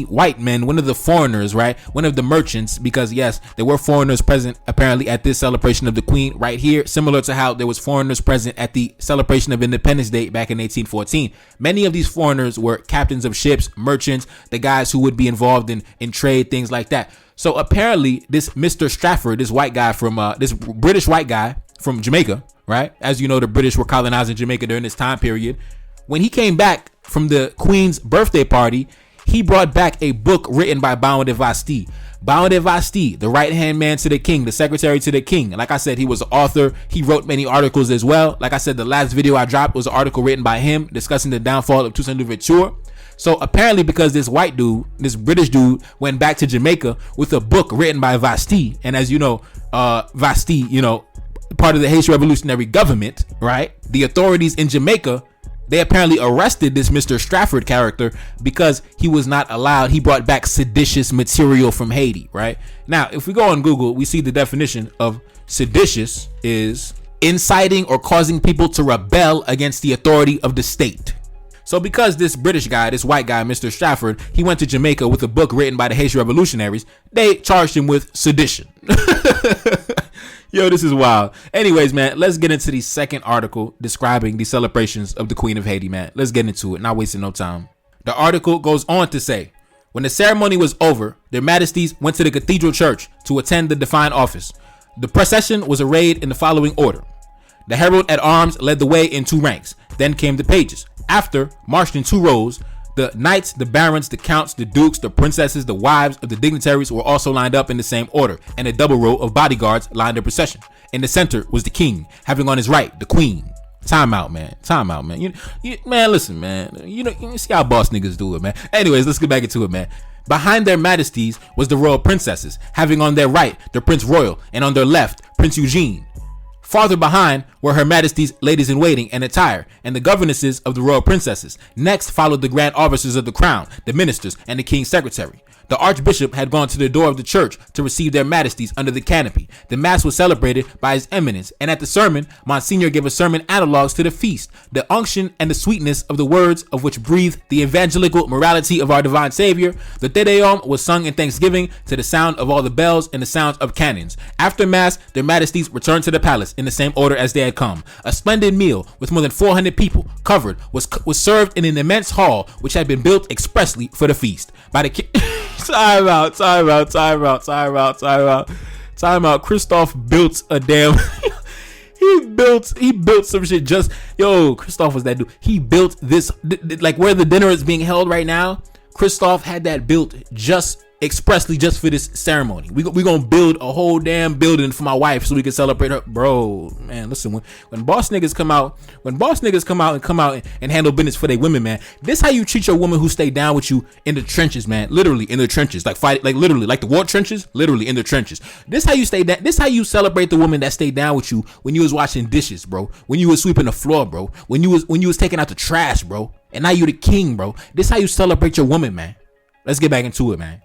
white men, one of the foreigners, right? One of the merchants, because yes, there were foreigners present apparently at this celebration of the Queen right here, similar to how there was foreigners present at the celebration of Independence Day back in 1814. Many of these foreigners were captains of ships, merchants, the guys who would be involved in trade, things like that. So apparently this Mr. Stafford, this white guy from this British white guy from Jamaica, right? As you know, the British were colonizing Jamaica during this time period. When he came back from the Queen's birthday party, he brought back a book written by Baron de Vasti. Baron de Vasti, the right-hand man to the king, the secretary to the king. Like I said, he was an author. He wrote many articles as well. Like I said, the last video I dropped was an article written by him discussing the downfall of Toussaint Louverture. So apparently because this white dude, this British dude, went back to Jamaica with a book written by Vasti, and as you know, Vasti, you know, part of the Haitian revolutionary government, right? The authorities in Jamaica, they apparently arrested this Mr. Stafford character because he was not allowed. He brought back seditious material from Haiti, right? Now, if we go on Google, we see the definition of seditious is inciting or causing people to rebel against the authority of the state. So because this British guy, this white guy, Mr. Stafford, he went to Jamaica with a book written by the Haitian revolutionaries, they charged him with sedition. Yo, this is wild. Anyways, man, let's get into the second article describing the celebrations of the Queen of Haiti, man. Let's get into it, not wasting no time. The article goes on to say, when the ceremony was over, their majesties went to the cathedral church to attend the divine office. The procession was arrayed in the following order. The herald at arms led the way in 2 ranks. Then came the pages. After, marched in 2 rows. The knights, the barons, the counts, the dukes, the princesses, the wives of the dignitaries were also lined up in the same order, and a double row of bodyguards lined the procession. In the center was the king, having on his right the queen. Time out, man. Man, listen, man. You see how boss niggas do it, man. Anyways, let's get back into it, man. Behind their majesties was the royal princesses, having on their right the Prince Royal, and on their left Prince Eugene. Farther behind were Her Majesty's ladies-in-waiting and attire, and the governesses of the royal princesses. Next followed the grand officers of the crown, the ministers, and the king's secretary. The archbishop had gone to the door of the church to receive their majesties under the canopy. The mass was celebrated by his eminence, and at the sermon, Monsignor gave a sermon analogues to the feast, the unction and the sweetness of the words of which breathed the evangelical morality of our divine Savior. The Te Deum was sung in thanksgiving to the sound of all the bells and the sounds of cannons. After mass, their majesties returned to the palace in the same order as they had come. A splendid meal with more than 400 people covered was served in an immense hall which had been built expressly for the feast by the king. Time out. Christoph built a damn He built some shit. Just Christoph was that dude. He built this, like where the dinner is being held right now. Christoph had that built just expressly just for this ceremony. We gonna build a whole damn building for my wife so we can celebrate her. Bro, man, listen, when boss niggas come out and handle business for their women, man, this how you treat your woman who stay down with you in the trenches, man. Literally in the trenches, like fight, like literally, like the war trenches, literally in the trenches. This how you stay down. This how you celebrate the woman that stayed down with you when you was washing dishes, bro. When you was sweeping the floor, bro. When you was taking out the trash, bro. And now you the king, bro. This how you celebrate your woman, man. Let's get back into it, man.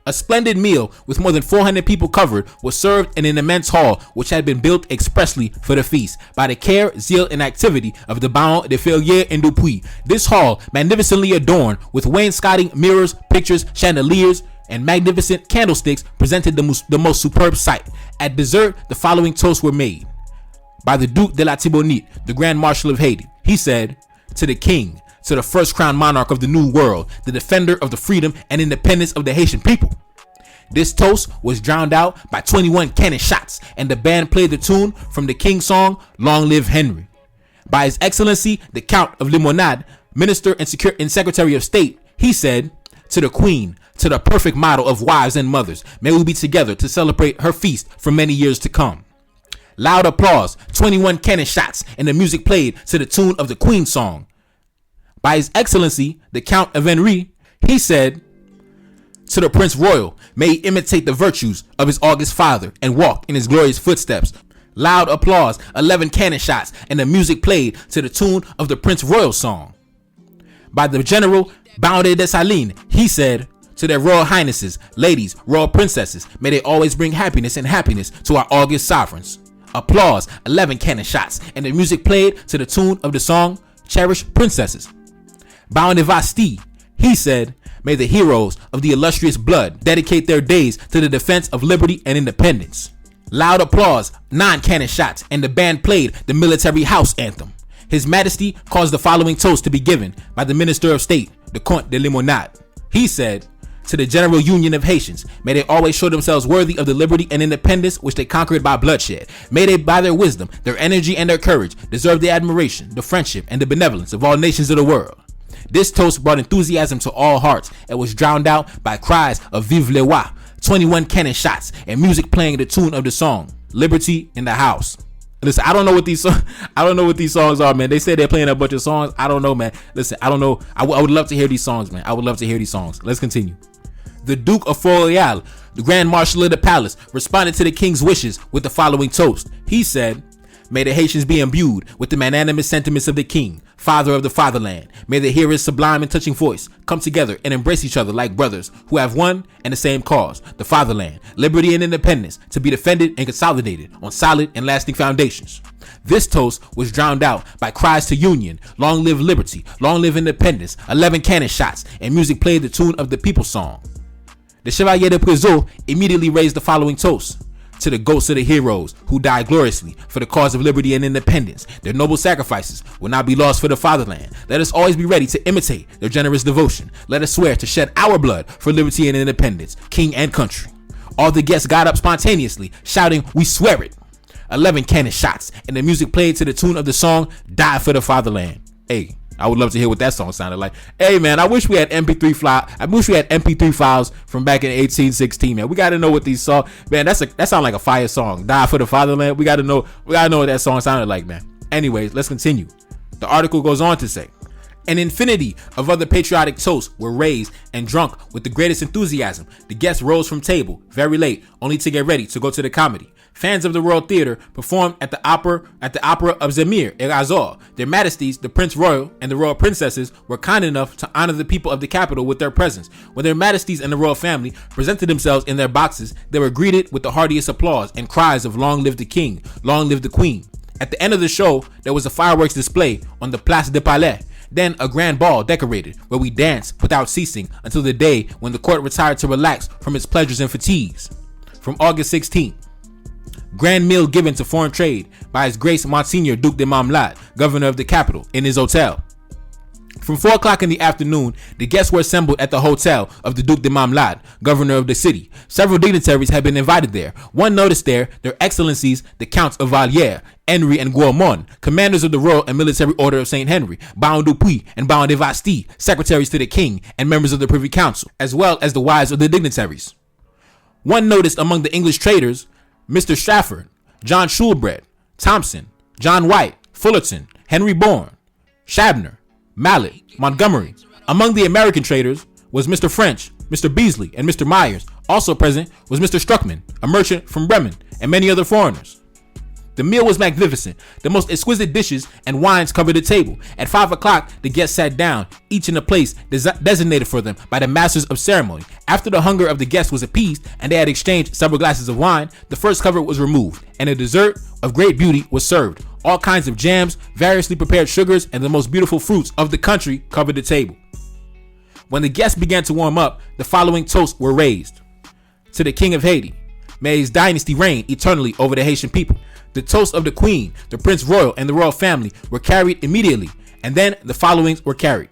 A splendid meal with more than 400 people covered was served in an immense hall which had been built expressly for the feast by the care, zeal, and activity of the Baron de Ferrier and Dupuis. This hall, magnificently adorned with wainscoting, mirrors, pictures, chandeliers, and magnificent candlesticks, presented the most superb sight. At dessert, the following toasts were made by the Duc de la Thibonite, the Grand Marshal of Haiti. He said, "To the king, to the first crowned monarch of the New World, the defender of the freedom and independence of the Haitian people." This toast was drowned out by 21 cannon shots, and the band played the tune from the King's song, "Long Live Henry." By His Excellency, the Count of Limonade, Minister and Secretary of State, he said, "To the Queen, to the perfect model of wives and mothers, may we be together to celebrate her feast for many years to come." Loud applause, 21 cannon shots, and the music played to the tune of the Queen's song. By His Excellency, the Count of Henry, he said, "To the Prince Royal, may he imitate the virtues of his august father and walk in his glorious footsteps." Loud applause, 11 cannon shots, and the music played to the tune of the Prince Royal song. By the General Baron de Dessalines, he said, "To their Royal Highnesses, ladies, royal princesses, may they always bring happiness to our august sovereigns." Applause, 11 cannon shots, and the music played to the tune of the song, "Cherished Princesses." Baron de Vasti, he said, "May the heroes of the illustrious blood dedicate their days to the defense of liberty and independence." Loud applause, 9 cannon shots, and the band played the military house anthem. His Majesty caused the following toast to be given by the Minister of State, the Comte de Limonade. He said, "To the General Union of Haitians, may they always show themselves worthy of the liberty and independence which they conquered by bloodshed. May they, by their wisdom, their energy, and their courage, deserve the admiration, the friendship, and the benevolence of all nations of the world." This toast brought enthusiasm to all hearts and was drowned out by cries of "Vive le roi," 21 cannon shots, and music playing the tune of the song, "Liberty in the House." Listen, I don't know what these songs are, man. They say they're playing a bunch of songs. I don't know, man. Listen, I don't know. I would love to hear these songs, man. I would love to hear these songs. Let's continue. The Duke of Fort-Royal, the Grand Marshal of the Palace, responded to the king's wishes with the following toast. He said, "May the Haitians be imbued with the magnanimous sentiments of the king, father of the fatherland. May they hear his sublime and touching voice, come together and embrace each other like brothers who have one and the same cause, the fatherland, liberty and independence, to be defended and consolidated on solid and lasting foundations." This toast was drowned out by cries to union, "Long live liberty, long live independence," 11 cannon shots, and music played the tune of the people's song. The Chevalier de Prézot immediately raised the following toast. "To the ghosts of the heroes who died gloriously for the cause of liberty and independence, their noble sacrifices will not be lost for the fatherland. Let us always be ready to imitate their generous devotion. Let us swear to shed our blood for liberty and independence, king and country." All the guests got up spontaneously, shouting, "We swear it." 11 cannon shots, and the music played to the tune of the song, "Die for the Fatherland." Hey, I would love to hear what that song sounded like. Hey, man, I wish we had MP3 files from back in 1816, man. We got to know what these songs, man. That sounds like a fire song. "Die for the Fatherland." We got to know what that song sounded like, man. Anyways, let's continue. The article goes on to say, an infinity of other patriotic toasts were raised and drunk with the greatest enthusiasm. The guests rose from table very late, only to get ready to go to the comedy. Fans of the Royal Theatre performed at the opera of Zemir et Azor. Their Majesties, the Prince Royal and the Royal Princesses, were kind enough to honor the people of the capital with their presence. When their Majesties and the Royal Family presented themselves in their boxes, they were greeted with the heartiest applause and cries of "Long live the King, long live the Queen." At the end of the show, there was a fireworks display on the Place du Palais. Then a grand ball decorated, where we danced without ceasing until the day when the court retired to relax from its pleasures and fatigues. From August 16th. Grand meal given to foreign trade by His Grace Monsignor Duc de Marmelade, governor of the capital, in his hotel. From 4 o'clock in the afternoon, the guests were assembled at the hotel of the Duc de Marmelade, governor of the city. Several dignitaries had been invited there. One noticed there their excellencies, the Counts of Valliere, Henry and Gourmont, commanders of the Royal and Military Order of St. Henry, Baron Dupuy and Baron de Vastille, secretaries to the king and members of the Privy Council, as well as the wives of the dignitaries. One noticed among the English traders, Mr. Strafford, John Shoolbred, Thompson, John White, Fullerton, Henry Bourne, Shabner, Mallet, Montgomery. Among the American traders was Mr. French, Mr. Beasley, and Mr. Myers. Also present was Mr. Struckman, a merchant from Bremen, and many other foreigners. The meal was magnificent. The most exquisite dishes and wines covered the table. At 5 o'clock, the guests sat down, each in a place designated for them by the masters of ceremony. After the hunger of the guests was appeased and they had exchanged several glasses of wine, the first cover was removed, and a dessert of great beauty was served. All kinds of jams, variously prepared sugars, and the most beautiful fruits of the country covered the table. When the guests began to warm up, the following toasts were raised. To the King of Haiti, may his dynasty reign eternally over the Haitian people. The toast of the Queen, the Prince Royal, and the royal family were carried immediately, and then the followings were carried.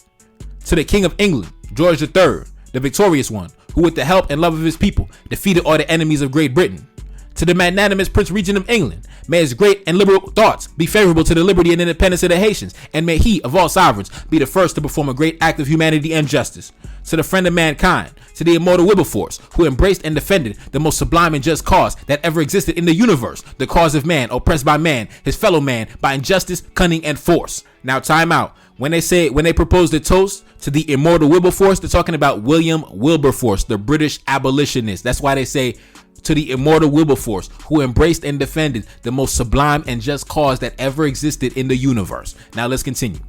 To the King of England, George III, the victorious one, who with the help and love of his people defeated all the enemies of Great Britain. To the magnanimous Prince Regent of England, may his great and liberal thoughts be favorable to the liberty and independence of the Haitians, and may he, of all sovereigns, be the first to perform a great act of humanity and justice. To the friend of mankind, to the immortal Wilberforce, who embraced and defended the most sublime and just cause that ever existed in the universe, the cause of man, oppressed by man, his fellow man, by injustice, cunning, and force. Now, time out. When they propose the toast to the immortal Wilberforce, they're talking about William Wilberforce, the British abolitionist. That's why they say, to the immortal Wilberforce, who embraced and defended the most sublime and just cause that ever existed in the universe. Now let's continue.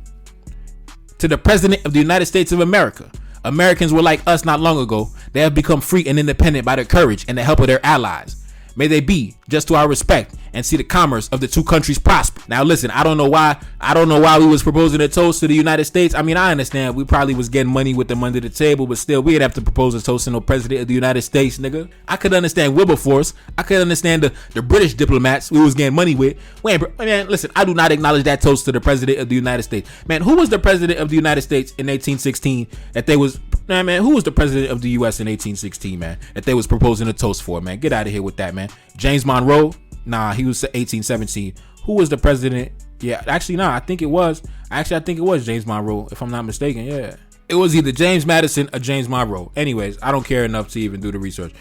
To the President of the United States of America, Americans were like us not long ago. They have become free and independent by their courage and the help of their allies. May they be just to our respect and see the commerce of the two countries prosper. Now listen, I don't know why we was proposing a toast to the United States. I mean, I understand we probably was getting money with them under the table, but still, we'd have to propose a toast to no president of the United States, nigga. I could understand Wilberforce. I could understand the British diplomats we was getting money with. Wait, man, listen, I do not acknowledge that toast to the president of the United States. Man, who was the president of the United States in 1816 that they was... Man, who was the president of the U.S. in 1816, man, that they was proposing a toast for, man? Get out of here with that, man. James Monroe? Nah, he was 1817. Who was the president? Yeah, actually, nah, I think it was James Monroe, if I'm not mistaken, yeah. It was either James Madison or James Monroe. Anyways, I don't care enough to even do the research.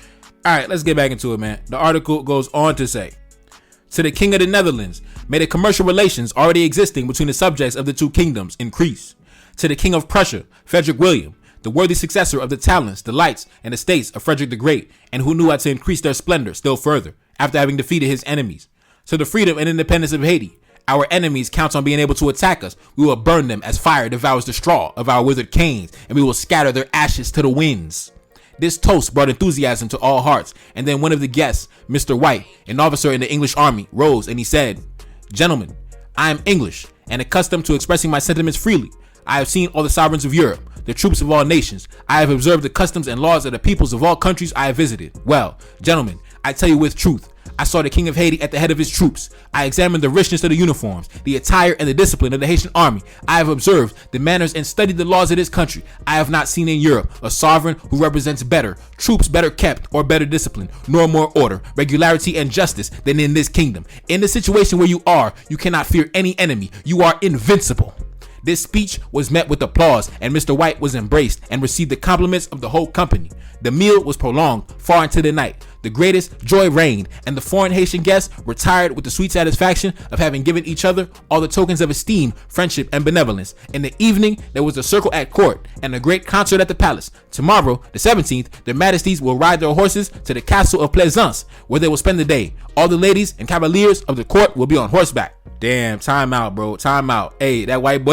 All right, let's get back into it, man. The article goes on to say, to the King of the Netherlands, may the commercial relations already existing between the subjects of the two kingdoms increase. To the King of Prussia, Frederick William, the worthy successor of the talents, delights, and estates of Frederick the Great, and who knew how to increase their splendor still further, after having defeated his enemies. To the freedom and independence of Haiti, our enemies count on being able to attack us. We will burn them as fire devours the straw of our withered canes, and we will scatter their ashes to the winds. This toast brought enthusiasm to all hearts, and then one of the guests, Mr. White, an officer in the English army, rose and he said, "Gentlemen, I am English, and accustomed to expressing my sentiments freely. I have seen all the sovereigns of Europe, the troops of all nations. I have observed the customs and laws of the peoples of all countries I have visited. Well, gentlemen, I tell you with truth, I saw the King of Haiti at the head of his troops. I examined the richness of the uniforms, the attire, and the discipline of the Haitian army. I have observed the manners and studied the laws of this country. I have not seen in Europe a sovereign who represents better, troops better kept or better discipline, nor more order, regularity, and justice than in this kingdom. In the situation where you are, you cannot fear any enemy. You are invincible." This speech was met with applause, and Mr. White was embraced and received the compliments of the whole company. The meal was prolonged far into the night. The greatest joy reigned, and the foreign Haitian guests retired with the sweet satisfaction of having given each other all the tokens of esteem, friendship, and benevolence. In the evening, there was a circle at court and a great concert at the palace. Tomorrow, the 17th, their majesties will ride their horses to the castle of Plaisance, where they will spend the day. All the ladies and cavaliers of the court will be on horseback. Damn, time out, bro. Time out. Hey, that white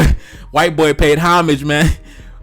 boy paid homage, man.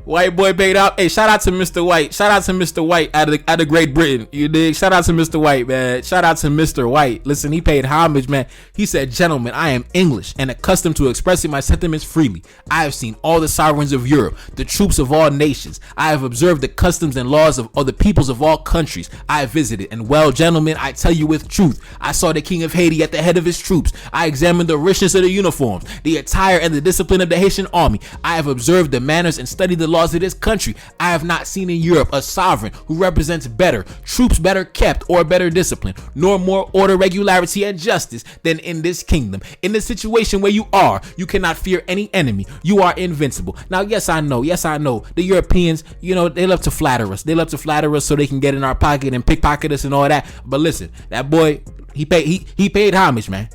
White boy paid out. Hey, shout out to Mr. White. Shout out to Mr. White out of Great Britain. You dig? Shout out to Mr. White, man. Shout out to Mr. White. Listen, he paid homage, man. He said, "Gentlemen, I am English and accustomed to expressing my sentiments freely. I have seen all the sovereigns of Europe, the troops of all nations. I have observed the customs and laws of the peoples of all countries. I have visited, and well, gentlemen, I tell you with truth, I saw the king of Haiti at the head of his troops. I examined the richness of the uniforms, the attire, and the discipline of the Haitian army. I have observed the manners and studied the laws of this country. I have not seen in Europe a sovereign who represents better, troops better kept or better discipline, nor more order, regularity, and justice than in this kingdom. In the situation where you are, you cannot fear any enemy. You are invincible." Now, yes, I know. The Europeans, they love to flatter us. They love to flatter us so they can get in our pocket and pickpocket us and all that. But listen, that boy, he paid homage, man.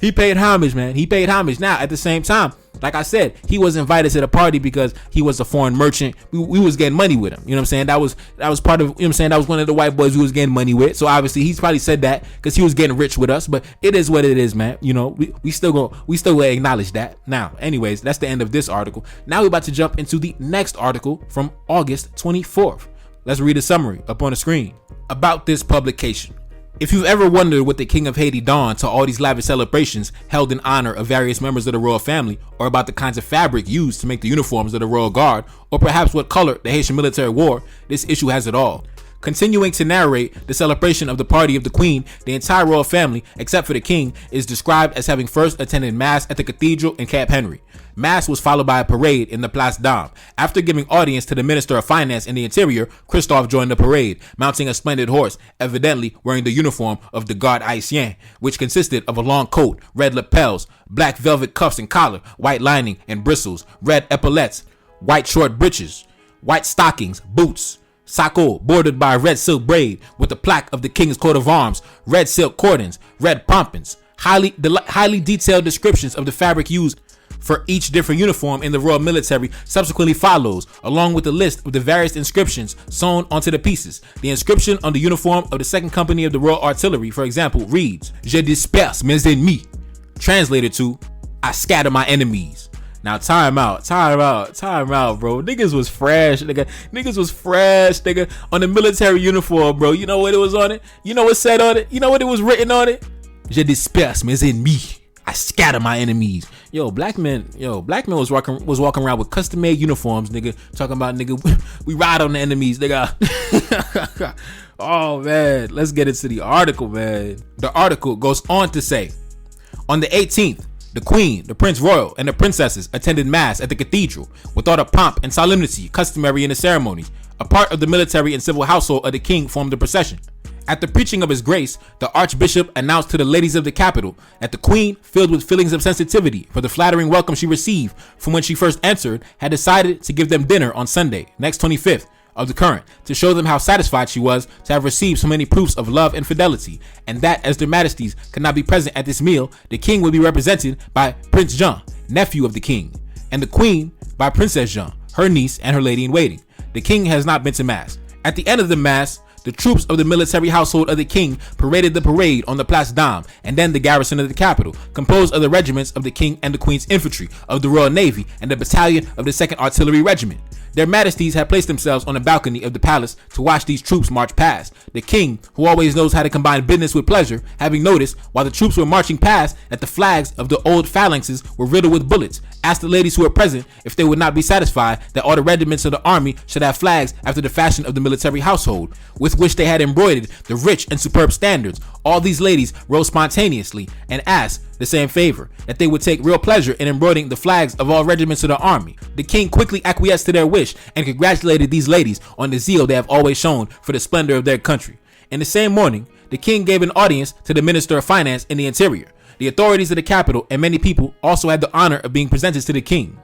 He paid homage, man. He paid homage. Now, at the same time, like I said, he was invited to the party because he was a foreign merchant. We was getting money with him. You know what I'm saying? That was part of, that was one of the white boys we was getting money with. So obviously he's probably said that because he was getting rich with us. But it is what it is, man. We still gonna acknowledge that. Now, anyways, that's the end of this article. Now we're about to jump into the next article from August 24th. Let's read a summary up on the screen about this publication. If you've ever wondered what the King of Haiti donned to all these lavish celebrations held in honor of various members of the royal family, or about the kinds of fabric used to make the uniforms of the Royal Guard, or perhaps what color the Haitian military wore, this issue has it all. Continuing to narrate the celebration of the party of the Queen, the entire royal family, except for the King, is described as having first attended Mass at the cathedral in Camp Henry. Mass was followed by a parade in the Place d'Armes. After giving audience to the Minister of Finance in the interior, Christophe joined the parade, mounting a splendid horse, evidently wearing the uniform of the Garde Haïtienne, which consisted of a long coat, red lapels, black velvet cuffs and collar, white lining and bristles, red epaulettes, white short breeches, white stockings, boots, sacco bordered by a red silk braid with the plaque of the King's coat of arms, red silk cordons, red pompons, highly detailed descriptions of the fabric used for each different uniform in the royal military subsequently follows, along with a list of the various inscriptions sewn onto the pieces. The inscription on the uniform of the 2nd Company of the Royal Artillery, for example, reads, "Je disperse mes ennemis," translated to, "I scatter my enemies." Now, time out, bro. Niggas was fresh, nigga. On the military uniform, bro. You know what it was on it? You know what said on it? You know what it was written on it? "Je disperse mes ennemis. I scatter my enemies." Black men was walking around with custom-made uniforms, nigga. Talking about, nigga, we ride on the enemies, nigga. Oh, man. Let's get into the article, man. The article goes on to say, on the 18th, the Queen, the Prince Royal, and the princesses attended Mass at the cathedral with all the pomp and solemnity customary in the ceremonies. A part of the military and civil household of the King formed the procession. At the preaching of his grace, the Archbishop announced to the ladies of the capital that the Queen, filled with feelings of sensitivity for the flattering welcome she received from when she first entered, had decided to give them dinner on Sunday, next 25th of the current, to show them how satisfied she was to have received so many proofs of love and fidelity, and that as their majesties could not be present at this meal, the King would be represented by Prince Jean, nephew of the King, and the Queen by Princess Jean, her niece and her lady-in-waiting. The King has not been to Mass. At the end of the Mass, the troops of the military household of the King paraded the parade on the Place d'Armes, and then the garrison of the capital, composed of the regiments of the King and the Queen's infantry, of the Royal Navy, and the battalion of the 2nd Artillery Regiment. Their majesties had placed themselves on the balcony of the palace to watch these troops march past. The King, who always knows how to combine business with pleasure, having noticed, while the troops were marching past, that the flags of the old phalanxes were riddled with bullets, asked the ladies who were present if they would not be satisfied that all the regiments of the army should have flags after the fashion of the military household, with which they had embroidered the rich and superb standards. All these ladies rose spontaneously and asked the same favor, that they would take real pleasure in embroidering the flags of all regiments of the army. The King quickly acquiesced to their wish and congratulated these ladies on the zeal they have always shown for the splendor of their country. In the same morning, the King gave an audience to the Minister of Finance in the interior. The authorities of the capital and many people also had the honor of being presented to the King.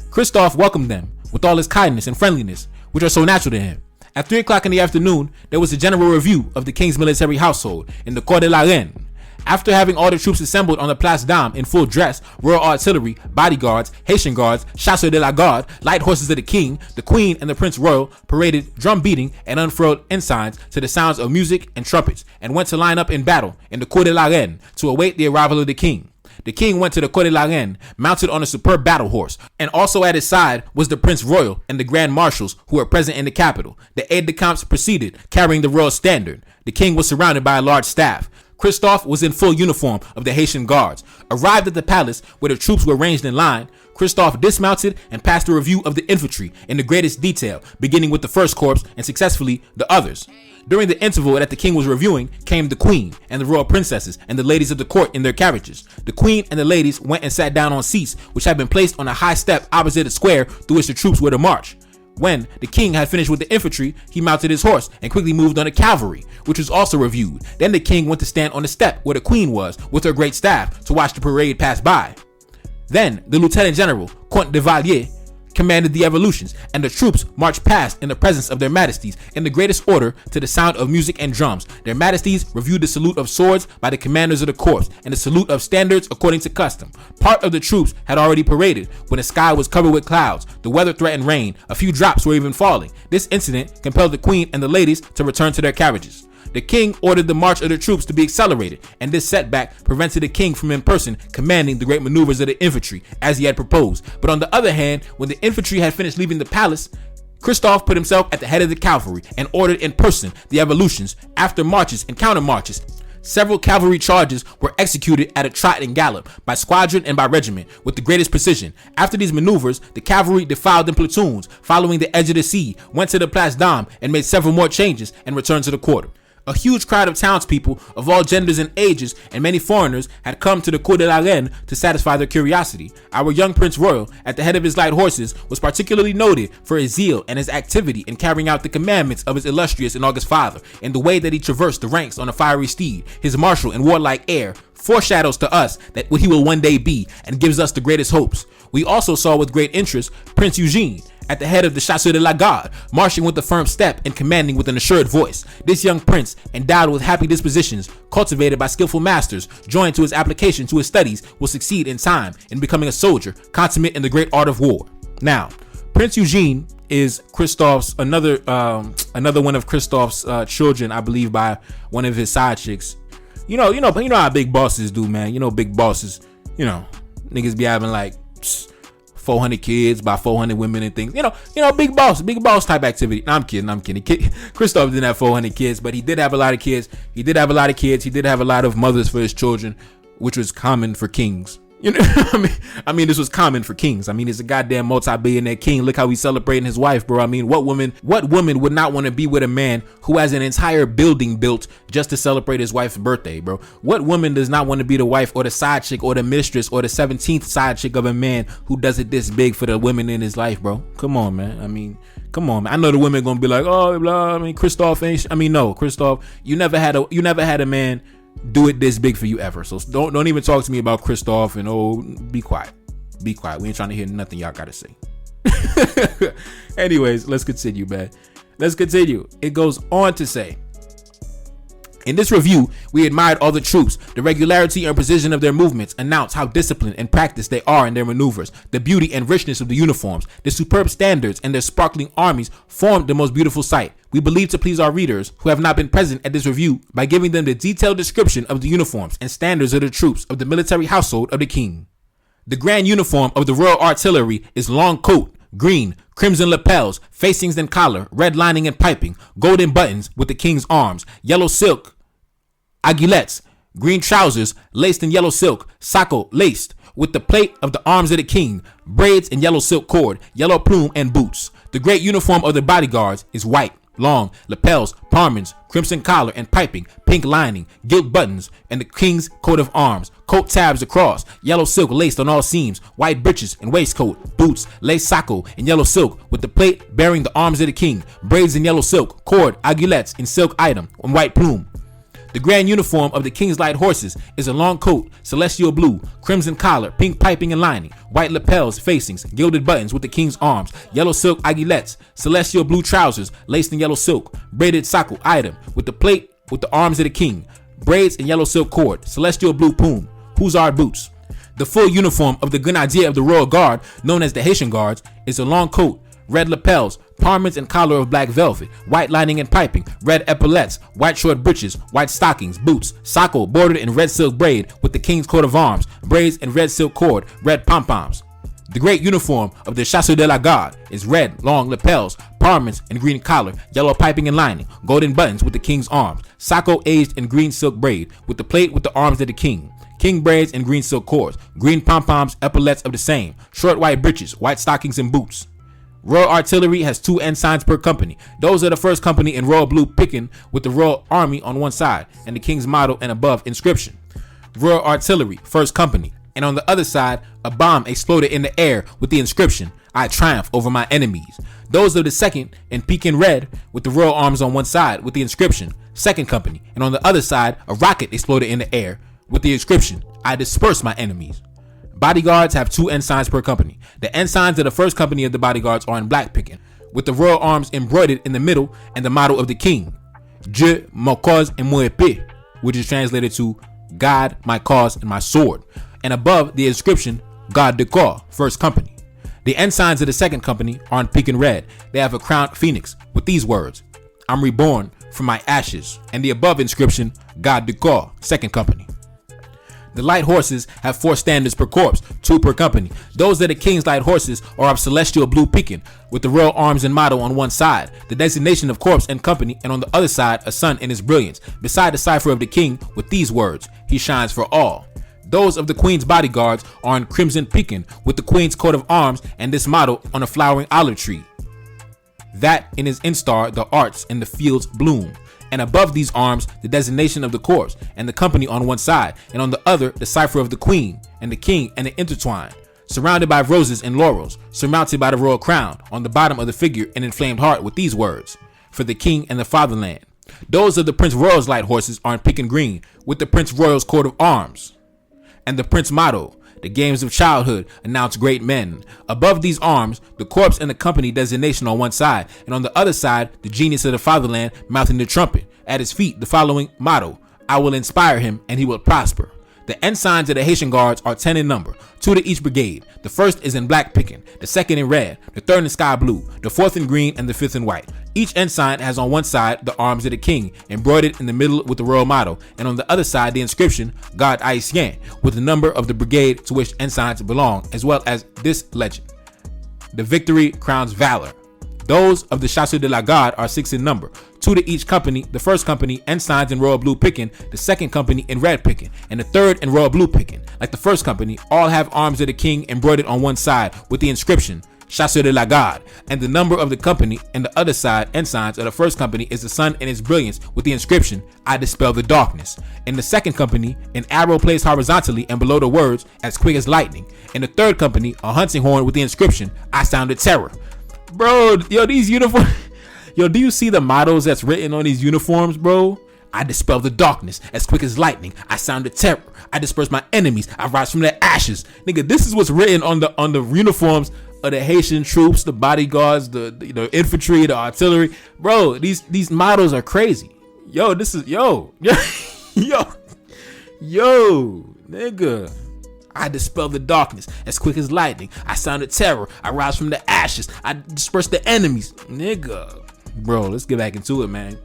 Christophe welcomed them with all his kindness and friendliness, which are so natural to him. At 3 o'clock in the afternoon, there was a general review of the King's military household in the Cour de la Reine. After having all the troops assembled on the Place d'Armes in full dress, Royal Artillery, bodyguards, Haitian guards, chasseurs de la garde, light horses of the King, the Queen, and the Prince Royal paraded drum beating and unfurled ensigns to the sounds of music and trumpets, and went to line up in battle in the Cour de la Reine to await the arrival of the King. the king went to the Cour de la Reine, mounted on a superb battle horse, and also at his side was the Prince Royal and the Grand Marshals who were present in the capital. The aide-de-camp proceeded, carrying the royal standard. The king was surrounded by a large staff. Christophe was in full uniform of the Haitian guards. Arrived at the palace where the troops were ranged in line, Christophe dismounted and passed a review of the infantry in the greatest detail, beginning with the first corps and successfully the others. During the interval that the king was reviewing came the queen and the royal princesses and the ladies of the court in their carriages. The queen and the ladies went and sat down on seats which had been placed on a high step opposite the square through which the troops were to march. When the king had finished with the infantry, he mounted his horse and quickly moved on the cavalry, which was also reviewed. Then the king went to stand on the step where the queen was with her great staff to watch the parade pass by. Then the lieutenant general, Comte de Valier, commanded the evolutions, and the troops marched past in the presence of their majesties in the greatest order to the sound of music and drums. Their majesties reviewed the salute of swords by the commanders of the corps and the salute of standards according to custom. Part of the troops had already paraded when the sky was covered with clouds. The weather threatened rain. A few drops were even falling. This incident compelled the queen and the ladies to return to their carriages. The king ordered the march of the troops to be accelerated, and this setback prevented the king from in person commanding the great maneuvers of the infantry as he had proposed. But on the other hand, when the infantry had finished leaving the palace, Christophe put himself at the head of the cavalry and ordered in person the evolutions. After marches and counter marches, several cavalry charges were executed at a trot and gallop, by squadron and by regiment, with the greatest precision. After these maneuvers, the cavalry defiled in platoons, following the edge of the sea, went to the Place d'Armes and made several more changes and returned to the quarter. A huge crowd of townspeople of all genders and ages and many foreigners had come to the Cour de la Reine to satisfy their curiosity. Our young Prince Royal, at the head of his light horses, was particularly noted for his zeal and his activity in carrying out the commandments of his illustrious and august father, in the way that he traversed the ranks on a fiery steed. His martial and warlike air foreshadows to us that what he will one day be and gives us the greatest hopes. We also saw with great interest Prince Eugene, at the head of the Chasseurs de la Garde, marching with a firm step and commanding with an assured voice. This young prince, endowed with happy dispositions, cultivated by skillful masters, joined to his application to his studies, will succeed in time in becoming a soldier, consummate in the great art of war. Now, Prince Eugene is Christophe's another one of Christophe's children, I believe, by one of his side chicks. You know how big bosses do, man. You know, big bosses. You know, niggas be having like 400 kids by 400 women and things. You know, big boss type activity. No, I'm kidding. Christophe didn't have 400 kids, but he did have a lot of kids. He did have a lot of mothers for his children, which was common for kings. You know, I mean, this was common for kings. I mean, he's a goddamn multi-billionaire king. Look how he's celebrating his wife, bro. I mean, what woman would not want to be with a man who has an entire building built just to celebrate his wife's birthday, bro? What woman does not want to be the wife or the side chick or the mistress or the 17th side chick of a man who does it this big for the women in his life, bro? Come on, man. I mean, come on, man. I know the women gonna be like, oh, blah. I mean, Christophe ain't. No, Christophe, you never had a man do it this big for you ever. So don't even talk to me about Christophe and be quiet. We ain't trying to hear nothing y'all gotta say. Anyways, let's continue, man. It goes on to say, in this review, we admired all the troops, the regularity and precision of their movements, announced how disciplined and practiced they are in their maneuvers, the beauty and richness of the uniforms, the superb standards and their sparkling armies formed the most beautiful sight. We believe to please our readers who have not been present at this review by giving them the detailed description of the uniforms and standards of the troops of the military household of the king. The grand uniform of the Royal Artillery is long coat, green, crimson lapels, facings and collar, red lining and piping, golden buttons with the king's arms, yellow silk aiguillettes, green trousers laced in yellow silk, sacco laced with the plate of the arms of the king, braids and yellow silk cord, yellow plume and boots. The great uniform of the bodyguards is white, long, lapels, parments, crimson collar and piping, pink lining, gilt buttons, and the king's coat of arms, coat tabs across, yellow silk laced on all seams, white breeches and waistcoat, boots, lace sacco in yellow silk with the plate bearing the arms of the king, braids in yellow silk, cord, aiguillettes in silk item, and white plume. The grand uniform of the king's light horses is a long coat, celestial blue, crimson collar, pink piping and lining, white lapels, facings, gilded buttons with the king's arms, yellow silk aiguillettes, celestial blue trousers laced in yellow silk, braided sacco item with the plate with the arms of the king, braids and yellow silk cord, celestial blue plume, hussard boots. The full uniform of the grenadier of the royal guard, known as the Haitian guards, is a long coat, red lapels, parments and collar of black velvet, white lining and piping, red epaulets, white short breeches, white stockings, boots, sacco bordered in red silk braid with the king's coat of arms, braids and red silk cord, red pom-poms. The great uniform of the Chasseurs de la Garde is red, long lapels, parments and green collar, yellow piping and lining, golden buttons with the king's arms, sacco aged in green silk braid, with the plate with the arms of the king, king braids and green silk cords, green pom-poms, epaulets of the same, short white breeches, white stockings and boots. Royal Artillery has 2 ensigns per company. Those are the first company in royal blue picking with the Royal Army on one side and the king's motto and above inscription. Royal Artillery, first company. And on the other side, a bomb exploded in the air with the inscription, I triumph over my enemies. Those of the second in pecan red with the royal arms on one side with the inscription, second company. And on the other side, a rocket exploded in the air with the inscription, I disperse my enemies. Bodyguards have 2 ensigns per company. The ensigns of the first company of the bodyguards are in black picking, with the royal arms embroidered in the middle and the motto of the king, Je, mon cause et mon épée, which is translated to God, my cause, and my sword. And above the inscription, Garde du Corps, first company. The ensigns of the second company are in pecan red. They have a crowned phoenix with these words, I'm reborn from my ashes, and the above inscription, Garde du Corps, second company. The light horses have 4 standards per corps, 2 per company. Those are the king's light horses are of celestial blue pecan, with the royal arms and motto on one side, the designation of corps and company, and on the other side, a sun in his brilliance, beside the cipher of the king with these words, he shines for all. Those of the queen's bodyguards are in crimson pecan, with the queen's coat of arms and this motto on a flowering olive tree. That in his instar, the arts and the fields bloom. And above these arms, the designation of the corps and the company on one side, and on the other, the cipher of the queen and the king and the intertwined, surrounded by roses and laurels, surmounted by the royal crown, on the bottom of the figure an inflamed heart with these words, for the king and the fatherland. Those of the Prince Royal's light horses are in pecan green, with the Prince Royal's coat of arms, and the Prince motto, the games of childhood announce great men. Above these arms, the corpse and the company designation on one side, and on the other side, the genius of the fatherland mouthing the trumpet. At his feet, the following motto, I will inspire him and he will prosper. The ensigns of the Haitian Guards are 10 in number, 2 to each brigade. The first is in black picking, the second in red, the third in sky blue, the fourth in green, and the fifth in white. Each ensign has on one side the arms of the king, embroidered in the middle with the royal motto, and on the other side the inscription, Garde Haïtien, with the number of the brigade to which ensigns belong, as well as this legend. The victory crowns valor. Those of the Chasseurs de la Garde are 6 in number, 2 to each company. The first company, ensigns in royal blue picking, the second company in red picking, and the third in royal blue picking. Like the first company, all have arms of the king embroidered on one side with the inscription, Chasseurs de la Garde, and the number of the company, and the other side, ensigns of the first company, is the sun in its brilliance with the inscription, I dispel the darkness. In the second company, an arrow placed horizontally and below the words, as quick as lightning. In the third company, a hunting horn with the inscription, I sounded terror. Bro, yo, these uniforms, yo, do you see the mottos that's written on these uniforms, bro? I dispel the darkness as quick as lightning. I sounded terror. I disperse my enemies. I rise from their ashes. Nigga, this is what's written on the uniforms of the Haitian troops, the bodyguards, the infantry, the artillery. Bro, these mottos are crazy. Yo, this is yo, nigga. I dispel the darkness as quick as lightning. I sounded terror. I rise from the ashes. I disperse the enemies. Nigga. Bro, let's get back into it, man.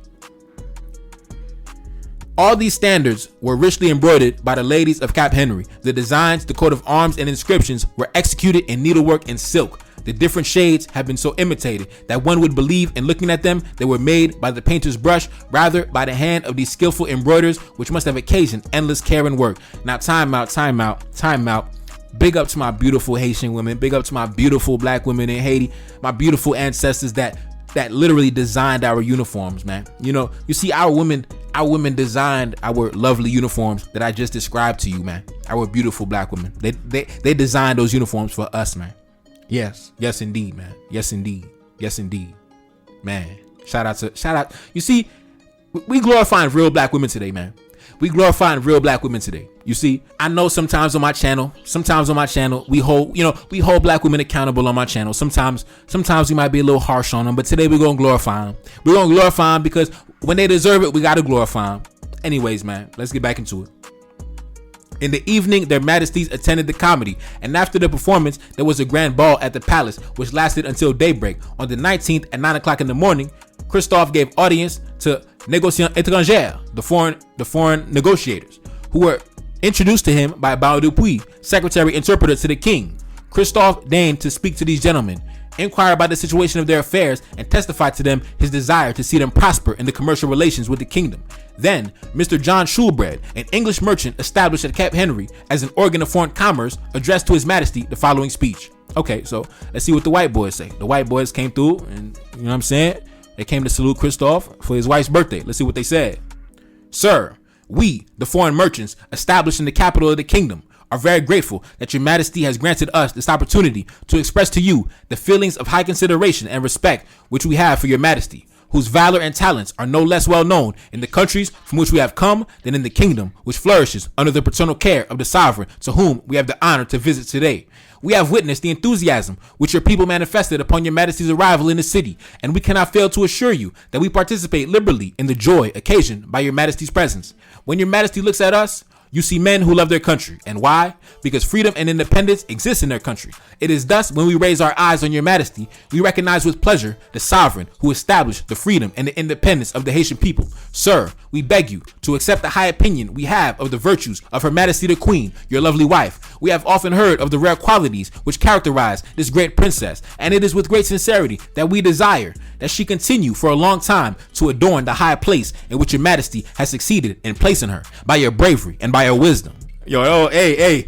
All these standards were richly embroidered by the ladies of Cap Henry. The designs, the coat of arms, and inscriptions were executed in needlework and silk. The different shades have been so imitated that one would believe in looking at them they were made by the painter's brush rather by the hand of these skillful embroiders, which must have occasioned endless care and work. Now time out. Big up to my beautiful Haitian women. Big up to my beautiful black women in Haiti. My beautiful ancestors that literally designed our uniforms, man. You know, you see our women designed our lovely uniforms that I just described to you, man. Our beautiful black women. They designed those uniforms for us, man. Yes indeed, man. Yes indeed, man. Shout out. You see, we glorifying real black women today, man. We glorifying real black women today. You see, I know sometimes on my channel, we hold black women accountable on my channel. Sometimes we might be a little harsh on them, but today we're gonna glorify them. We're gonna glorify them because when they deserve it, we gotta glorify them. Anyways, man, let's get back into it. In the evening, their majesties attended the comedy, and after the performance, there was a grand ball at the palace, which lasted until daybreak. On the 19th at 9 o'clock in the morning, Christophe gave audience to négociants étrangers, the foreign negotiators, who were introduced to him by Baron Dupuis, secretary interpreter to the king. Christophe deigned to speak to these gentlemen, inquire about the situation of their affairs, and testify to them his desire to see them prosper in the commercial relations with the kingdom. Then, Mr. John Shoolbred, an English merchant established at Cape Henry as an organ of foreign commerce, addressed to His Majesty the following speech. Okay, so let's see what the white boys say. The white boys came through, and you know what I'm saying? They came to salute Christophe for his wife's birthday. Let's see what they said. Sir, we, the foreign merchants established in the capital of the kingdom, are very grateful that Your Majesty has granted us this opportunity to express to you the feelings of high consideration and respect which we have for Your Majesty, whose valor and talents are no less well known in the countries from which we have come than in the kingdom which flourishes under the paternal care of the sovereign to whom we have the honor to visit today. We have witnessed the enthusiasm which your people manifested upon Your Majesty's arrival in the city, and we cannot fail to assure you that we participate liberally in the joy occasioned by Your Majesty's presence. When Your Majesty looks at us, you see men who love their country. And why? Because freedom and independence exist in their country. It is thus when we raise our eyes on Your Majesty, we recognize with pleasure the sovereign who established the freedom and the independence of the Haitian people. Sir, we beg you to accept the high opinion we have of the virtues of Her Majesty the Queen, your lovely wife. We have often heard of the rare qualities which characterize this great princess, and it is with great sincerity that we desire that she continue for a long time to adorn the high place in which Your Majesty has succeeded in placing her by your bravery and by your wisdom. Hey,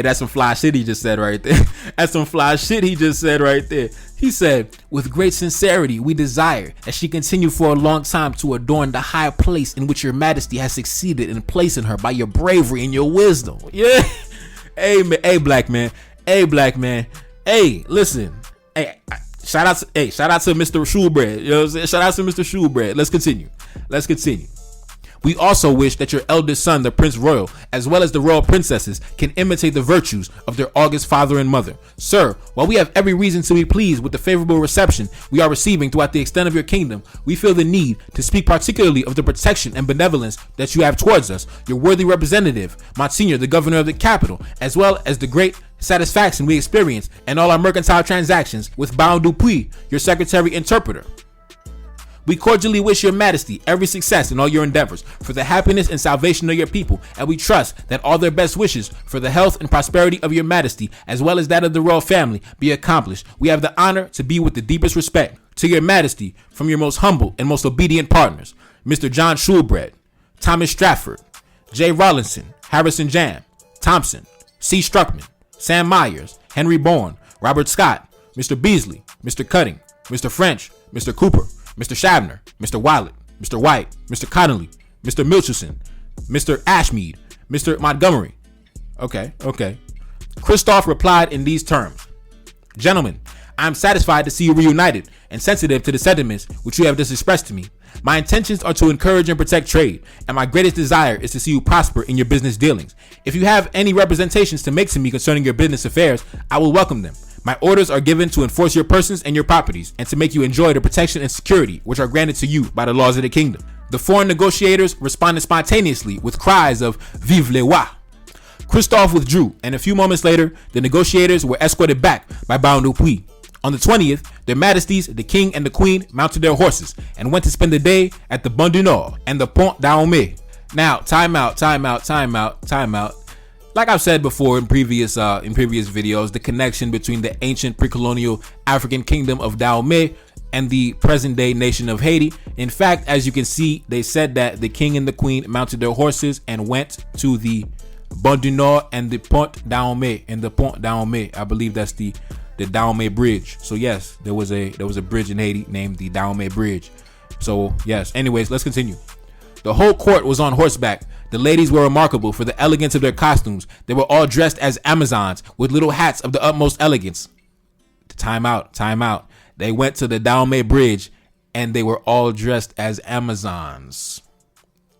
that's some fly shit he just said right there. That's some fly shit he just said right there. He said, with great sincerity, we desire that she continue for a long time to adorn the high place in which Your Majesty has succeeded in placing her by your bravery and your wisdom. Yeah. Hey, black man. Hey, listen. Shout out to Mr. Shoolbred. You know what I'm saying? Shout out to Mr. Shoolbred. Let's continue. We also wish that your eldest son, the Prince Royal, as well as the royal princesses, can imitate the virtues of their august father and mother. Sir, while we have every reason to be pleased with the favorable reception we are receiving throughout the extent of your kingdom, we feel the need to speak particularly of the protection and benevolence that you have towards us, your worthy representative, Monsignor, the governor of the capital, as well as the great satisfaction we experience in all our mercantile transactions with Baron Dupuis, your secretary interpreter. We cordially wish Your Majesty every success in all your endeavors for the happiness and salvation of your people, and we trust that all their best wishes for the health and prosperity of Your Majesty, as well as that of the royal family, be accomplished. We have the honor to be with the deepest respect to Your Majesty from your most humble and most obedient partners, Mr. John Shoolbred, Thomas Stratford, J. Rawlinson, Harrison Jam, Thompson, C. Struckman, Sam Myers, Henry Bourne, Robert Scott, Mr. Beasley, Mr. Cutting, Mr. French, Mr. Cooper, Mr. Shabner, Mr. Wilett, Mr. White, Mr. Connolly, Mr. Milcherson, Mr. Ashmead, Mr. Montgomery. Okay. Christophe replied in these terms. Gentlemen, I am satisfied to see you reunited and sensitive to the sentiments which you have just expressed to me. My intentions are to encourage and protect trade, and my greatest desire is to see you prosper in your business dealings. If you have any representations to make to me concerning your business affairs, I will welcome them. My orders are given to enforce your persons and your properties, and to make you enjoy the protection and security which are granted to you by the laws of the kingdom. The foreign negotiators responded spontaneously with cries of Vive le roi. Christophe withdrew, and a few moments later, the negotiators were escorted back by Baron Dupuis. On the 20th, their majesties, the king and the queen, mounted their horses and went to spend the day at the Pont du Nord and the Pont d'Aume. Now, time out. Like I've said before in previous videos, the connection between the ancient pre-colonial African kingdom of Dahomey and the present-day nation of Haiti. In fact, as you can see, they said that the king and the queen mounted their horses and went to the Pont du Nord and the Pont d'Aume. And the Pont d'Aume, I believe that's the Dahomey Bridge. So yes, there was a bridge in Haiti named the Dahomey Bridge. So yes. Anyways, let's continue. The whole court was on horseback. The ladies were remarkable for the elegance of their costumes. They were all dressed as Amazons with little hats of the utmost elegance. Time out. They went to the Dahomey Bridge and they were all dressed as Amazons.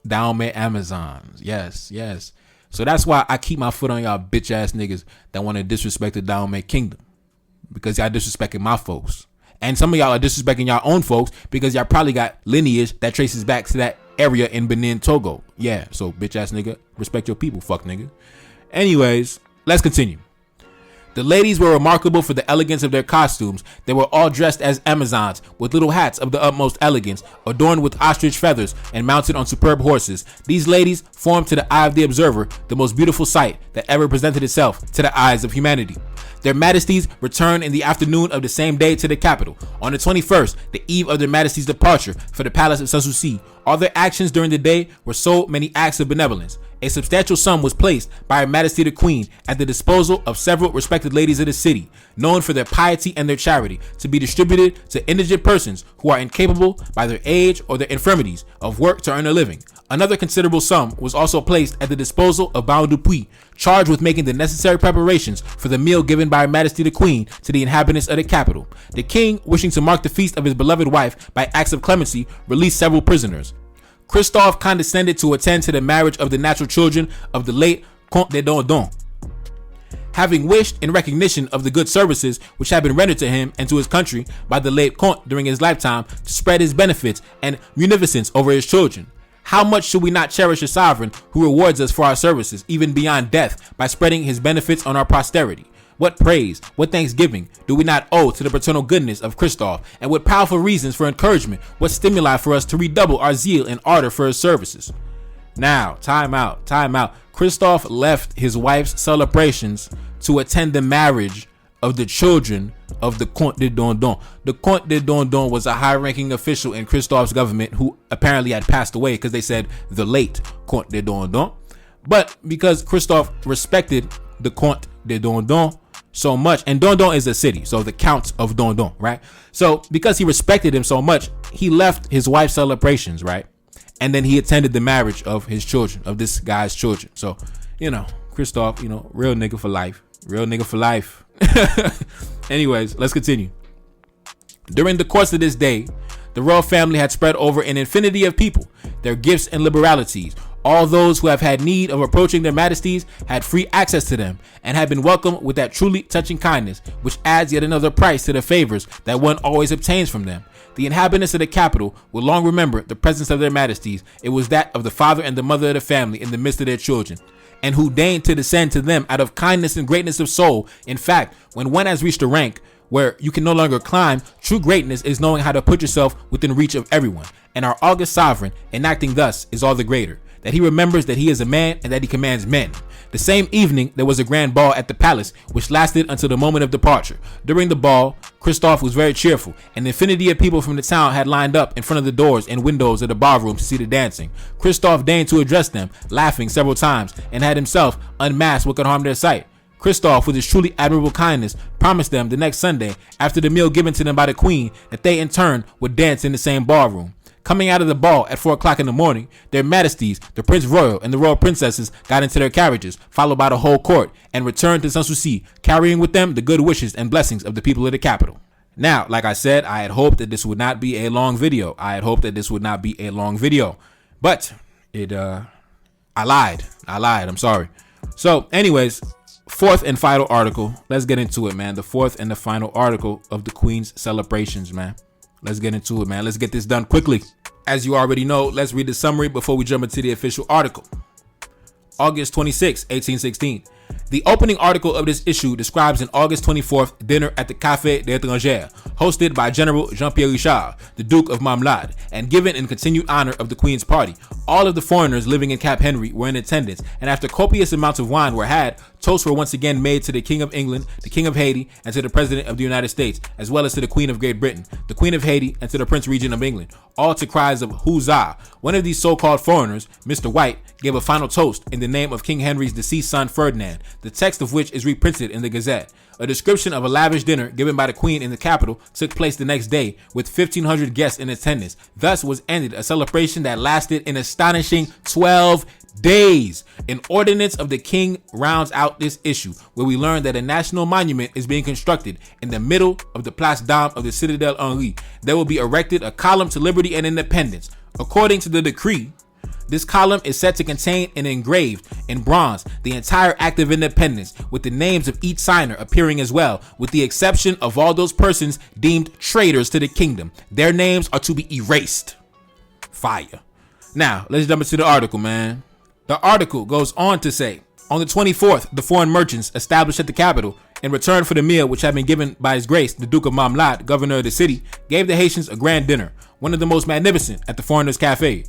Dahomey Amazons. Yes. So that's why I keep my foot on y'all bitch ass niggas that want to disrespect the Dahomey Kingdom. Because y'all disrespecting my folks. And some of y'all are disrespecting y'all own folks because y'all probably got lineage that traces back to that area in Benin, Togo. Yeah, so bitch ass nigga, respect your people, fuck nigga. Anyways, let's continue. The ladies were remarkable for the elegance of their costumes. They were all dressed as Amazons, with little hats of the utmost elegance, adorned with ostrich feathers and mounted on superb horses. These ladies formed to the eye of the observer the most beautiful sight that ever presented itself to the eyes of humanity. Their majesties returned in the afternoon of the same day to the capital. On the 21st, the eve of their majesties' departure for the palace of Sanssouci, all their actions during the day were so many acts of benevolence. A substantial sum was placed by Her Majesty the Queen at the disposal of several respected ladies of the city, known for their piety and their charity, to be distributed to indigent persons who are incapable by their age or their infirmities of work to earn a living. Another considerable sum was also placed at the disposal of Baron Dupuis, charged with making the necessary preparations for the meal given by Her Majesty the Queen to the inhabitants of the capital. The king, wishing to mark the feast of his beloved wife by acts of clemency, released several prisoners. Christophe condescended to attend to the marriage of the natural children of the late Comte de Dondon, having wished, in recognition of the good services which had been rendered to him and to his country by the late Comte during his lifetime, to spread his benefits and munificence over his children. How much should we not cherish a sovereign who rewards us for our services, even beyond death, by spreading his benefits on our posterity? What praise, what thanksgiving do we not owe to the paternal goodness of Christophe, and what powerful reasons for encouragement, what stimuli for us to redouble our zeal and ardor for his services? Now, time out. Christophe left his wife's celebrations to attend the marriage of the children of the Comte de Dondon. The Comte de Dondon was a high-ranking official in Christophe's government who apparently had passed away because they said the late Comte de Dondon. But because Christophe respected the Comte de Dondon so much, and Dondon is a city, so the Count of Dondon, right? So because he respected him so much, he left his wife's celebrations, right? And then he attended the marriage of his children, of this guy's children. So, Christophe, real nigga for life. Real nigga for life. Anyways, let's continue. During the course of this day, the royal family had spread over an infinity of people, their gifts and liberalities. All those who have had need of approaching their majesties had free access to them and had been welcomed with that truly touching kindness, which adds yet another price to the favors that one always obtains from them. The inhabitants of the capital will long remember the presence of their majesties. It was that of the father and the mother of the family in the midst of their children, and who deigned to descend to them out of kindness and greatness of soul. In fact, when one has reached a rank where you can no longer climb, true greatness is knowing how to put yourself within reach of everyone. And our august sovereign, enacting thus, is all the greater, that he remembers that he is a man and that he commands men. The same evening, there was a grand ball at the palace, which lasted until the moment of departure. During the ball, Christophe was very cheerful, and the infinity of people from the town had lined up in front of the doors and windows of the ballroom to see the dancing. Christophe deigned to address them, laughing several times, and had himself unmasked what could harm their sight. Christophe, with his truly admirable kindness, promised them the next Sunday, after the meal given to them by the queen, that they in turn would dance in the same ballroom. Coming out of the ball at 4 o'clock in the morning, their majesties, the Prince Royal and the royal princesses, got into their carriages, followed by the whole court, and returned to Sanssouci, carrying with them the good wishes and blessings of the people of the capital. Now, like I said, I had hoped that this would not be a long video. But I lied. I'm sorry. So, anyways, fourth and final article. Let's get into it, man. The fourth and the final article of the Queen's celebrations, man. Let's get into it, man. Let's get this done quickly. As you already know, let's read the summary before we jump into the official article. August 26, 1816. The opening article of this issue describes an August 24th dinner at the Café des Étrangers, hosted by General Jean-Pierre Richard, the Duke of Marmelade, and given in continued honor of the Queen's party. All of the foreigners living in Cap Henry were in attendance, and after copious amounts of wine were had, toasts were once again made to the King of England, the King of Haiti, and to the President of the United States, as well as to the Queen of Great Britain, the Queen of Haiti, and to the Prince Regent of England, all to cries of huzzah. One of these so-called foreigners, Mr. White, gave a final toast in the name of King Henry's deceased son Ferdinand, the text of which is reprinted in the Gazette. A description of a lavish dinner given by the Queen in the capital took place the next day, with 1,500 guests in attendance. Thus was ended a celebration that lasted an astonishing 12 days. An ordinance of the King rounds out this issue, where we learn that a national monument is being constructed in the middle of the Place d'Armes of the Citadel Henri. There will be erected a column to liberty and independence. According to the decree, this column is set to contain and engraved in bronze the entire Act of Independence, with the names of each signer appearing as well, with the exception of all those persons deemed traitors to the kingdom. Their names are to be erased. Fire. Now, let's jump into the article, man. The article goes on to say, on the 24th, the foreign merchants established at the capital, in return for the meal which had been given by His Grace, the Duke of Mamlat, governor of the city, gave the Haitians a grand dinner, one of the most magnificent at the Foreigners' Cafe.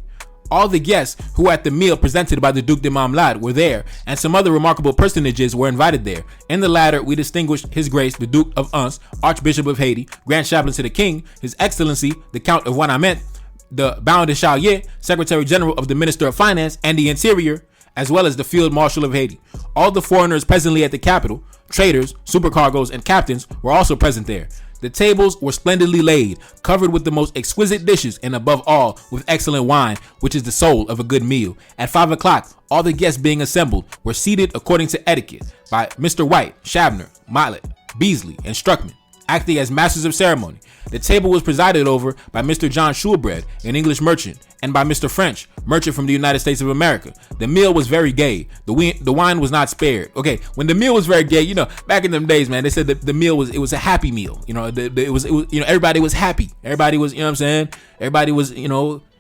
All the guests who at the meal presented by the Duc de Mamlat were there, and some other remarkable personages were invited there. In the latter, we distinguished His Grace, the Duke of Uns, Archbishop of Haiti, Grand Chaplain to the King, His Excellency, the Count of Wanament, the Baron de Chaulier, Secretary General of the Minister of Finance and the Interior, as well as the Field Marshal of Haiti. All the foreigners presently at the capital, traders, supercargoes, and captains were also present there. The tables were splendidly laid, covered with the most exquisite dishes, and above all, with excellent wine, which is the soul of a good meal. At 5 o'clock, all the guests being assembled were seated according to etiquette by Mr. White, Shabner, Motlett, Beasley, and Struckman, acting as masters of ceremony. The table was presided over by Mr. John Shoolbred, an English merchant, and by Mr. French, merchant from the United States of America. The meal was very gay. The wine was not spared. Okay, when the meal was very gay, back in them days, man, they said that the meal was a happy meal. It was everybody was happy. Everybody was, what I'm saying? Everybody was,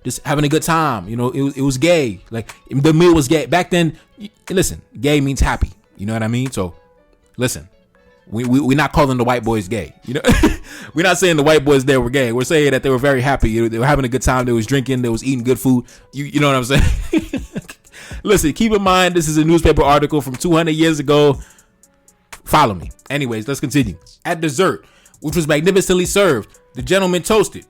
just having a good time. It was gay. Like, the meal was gay. Back then, listen, gay means happy. You know what I mean? So, listen. We're not calling the white boys gay, We're not saying the white boys there were gay. We're saying that they were very happy. They were having a good time. They was drinking. They was eating good food. You know what I'm saying? Listen, keep in mind, this is a newspaper article from 200 years ago. Follow me. Anyways, let's continue. At dessert, which was magnificently served, the gentleman toasted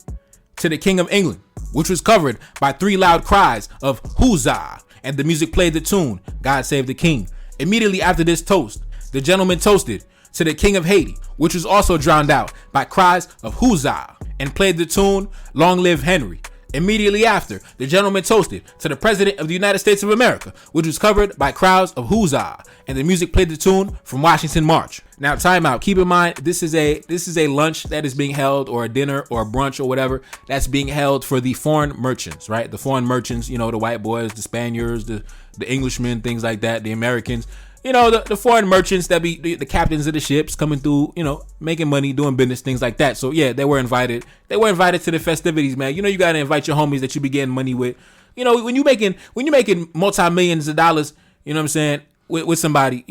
to the King of England, which was covered by 3 loud cries of huzzah, and the music played the tune, God Save the King. Immediately after this toast, the gentleman toasted to the King of Haiti, which was also drowned out by cries of huzzah, and played the tune, Long Live Henry. Immediately after, the gentleman toasted to the President of the United States of America, which was covered by crowds of huzzah, and the music played the tune from Washington March. Now, time out. Keep in mind, this is a lunch that is being held, or a dinner, or a brunch, or whatever, that's being held for the foreign merchants, right? The foreign merchants, the white boys, the Spaniards, the Englishmen, things like that, the Americans. The foreign merchants that be the captains of the ships coming through, making money, doing business, things like that. So yeah, they were invited. They were invited to the festivities, man. You got to invite your homies that you be getting money with. When you making multi-millions of dollars, you know what I'm saying, with somebody,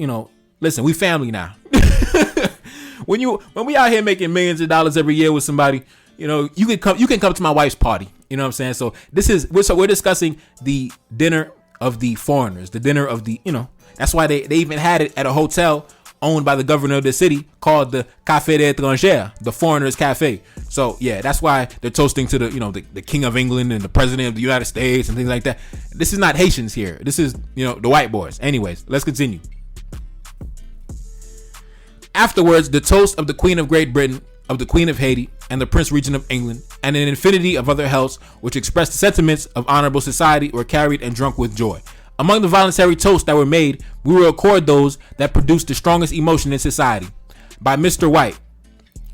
listen, we family now. when we out here making millions of dollars every year with somebody, you can come to my wife's party. You know what I'm saying? So we're discussing the dinner of the foreigners, the dinner of the, that's why they even had it at a hotel owned by the governor of the city called the Café des Étrangers, the Foreigners Cafe. So yeah, that's why they're toasting to the King of England and the President of the United States and things like that. This is not Haitians here. This is, the white boys. Anyways, let's continue. Afterwards, the toast of the Queen of Great Britain, of the Queen of Haiti, and the Prince Regent of England, and an infinity of other healths which expressed the sentiments of honorable society, were carried and drunk with joy. Among the voluntary toasts that were made, we will accord those that produced the strongest emotion in society. By Mr. White,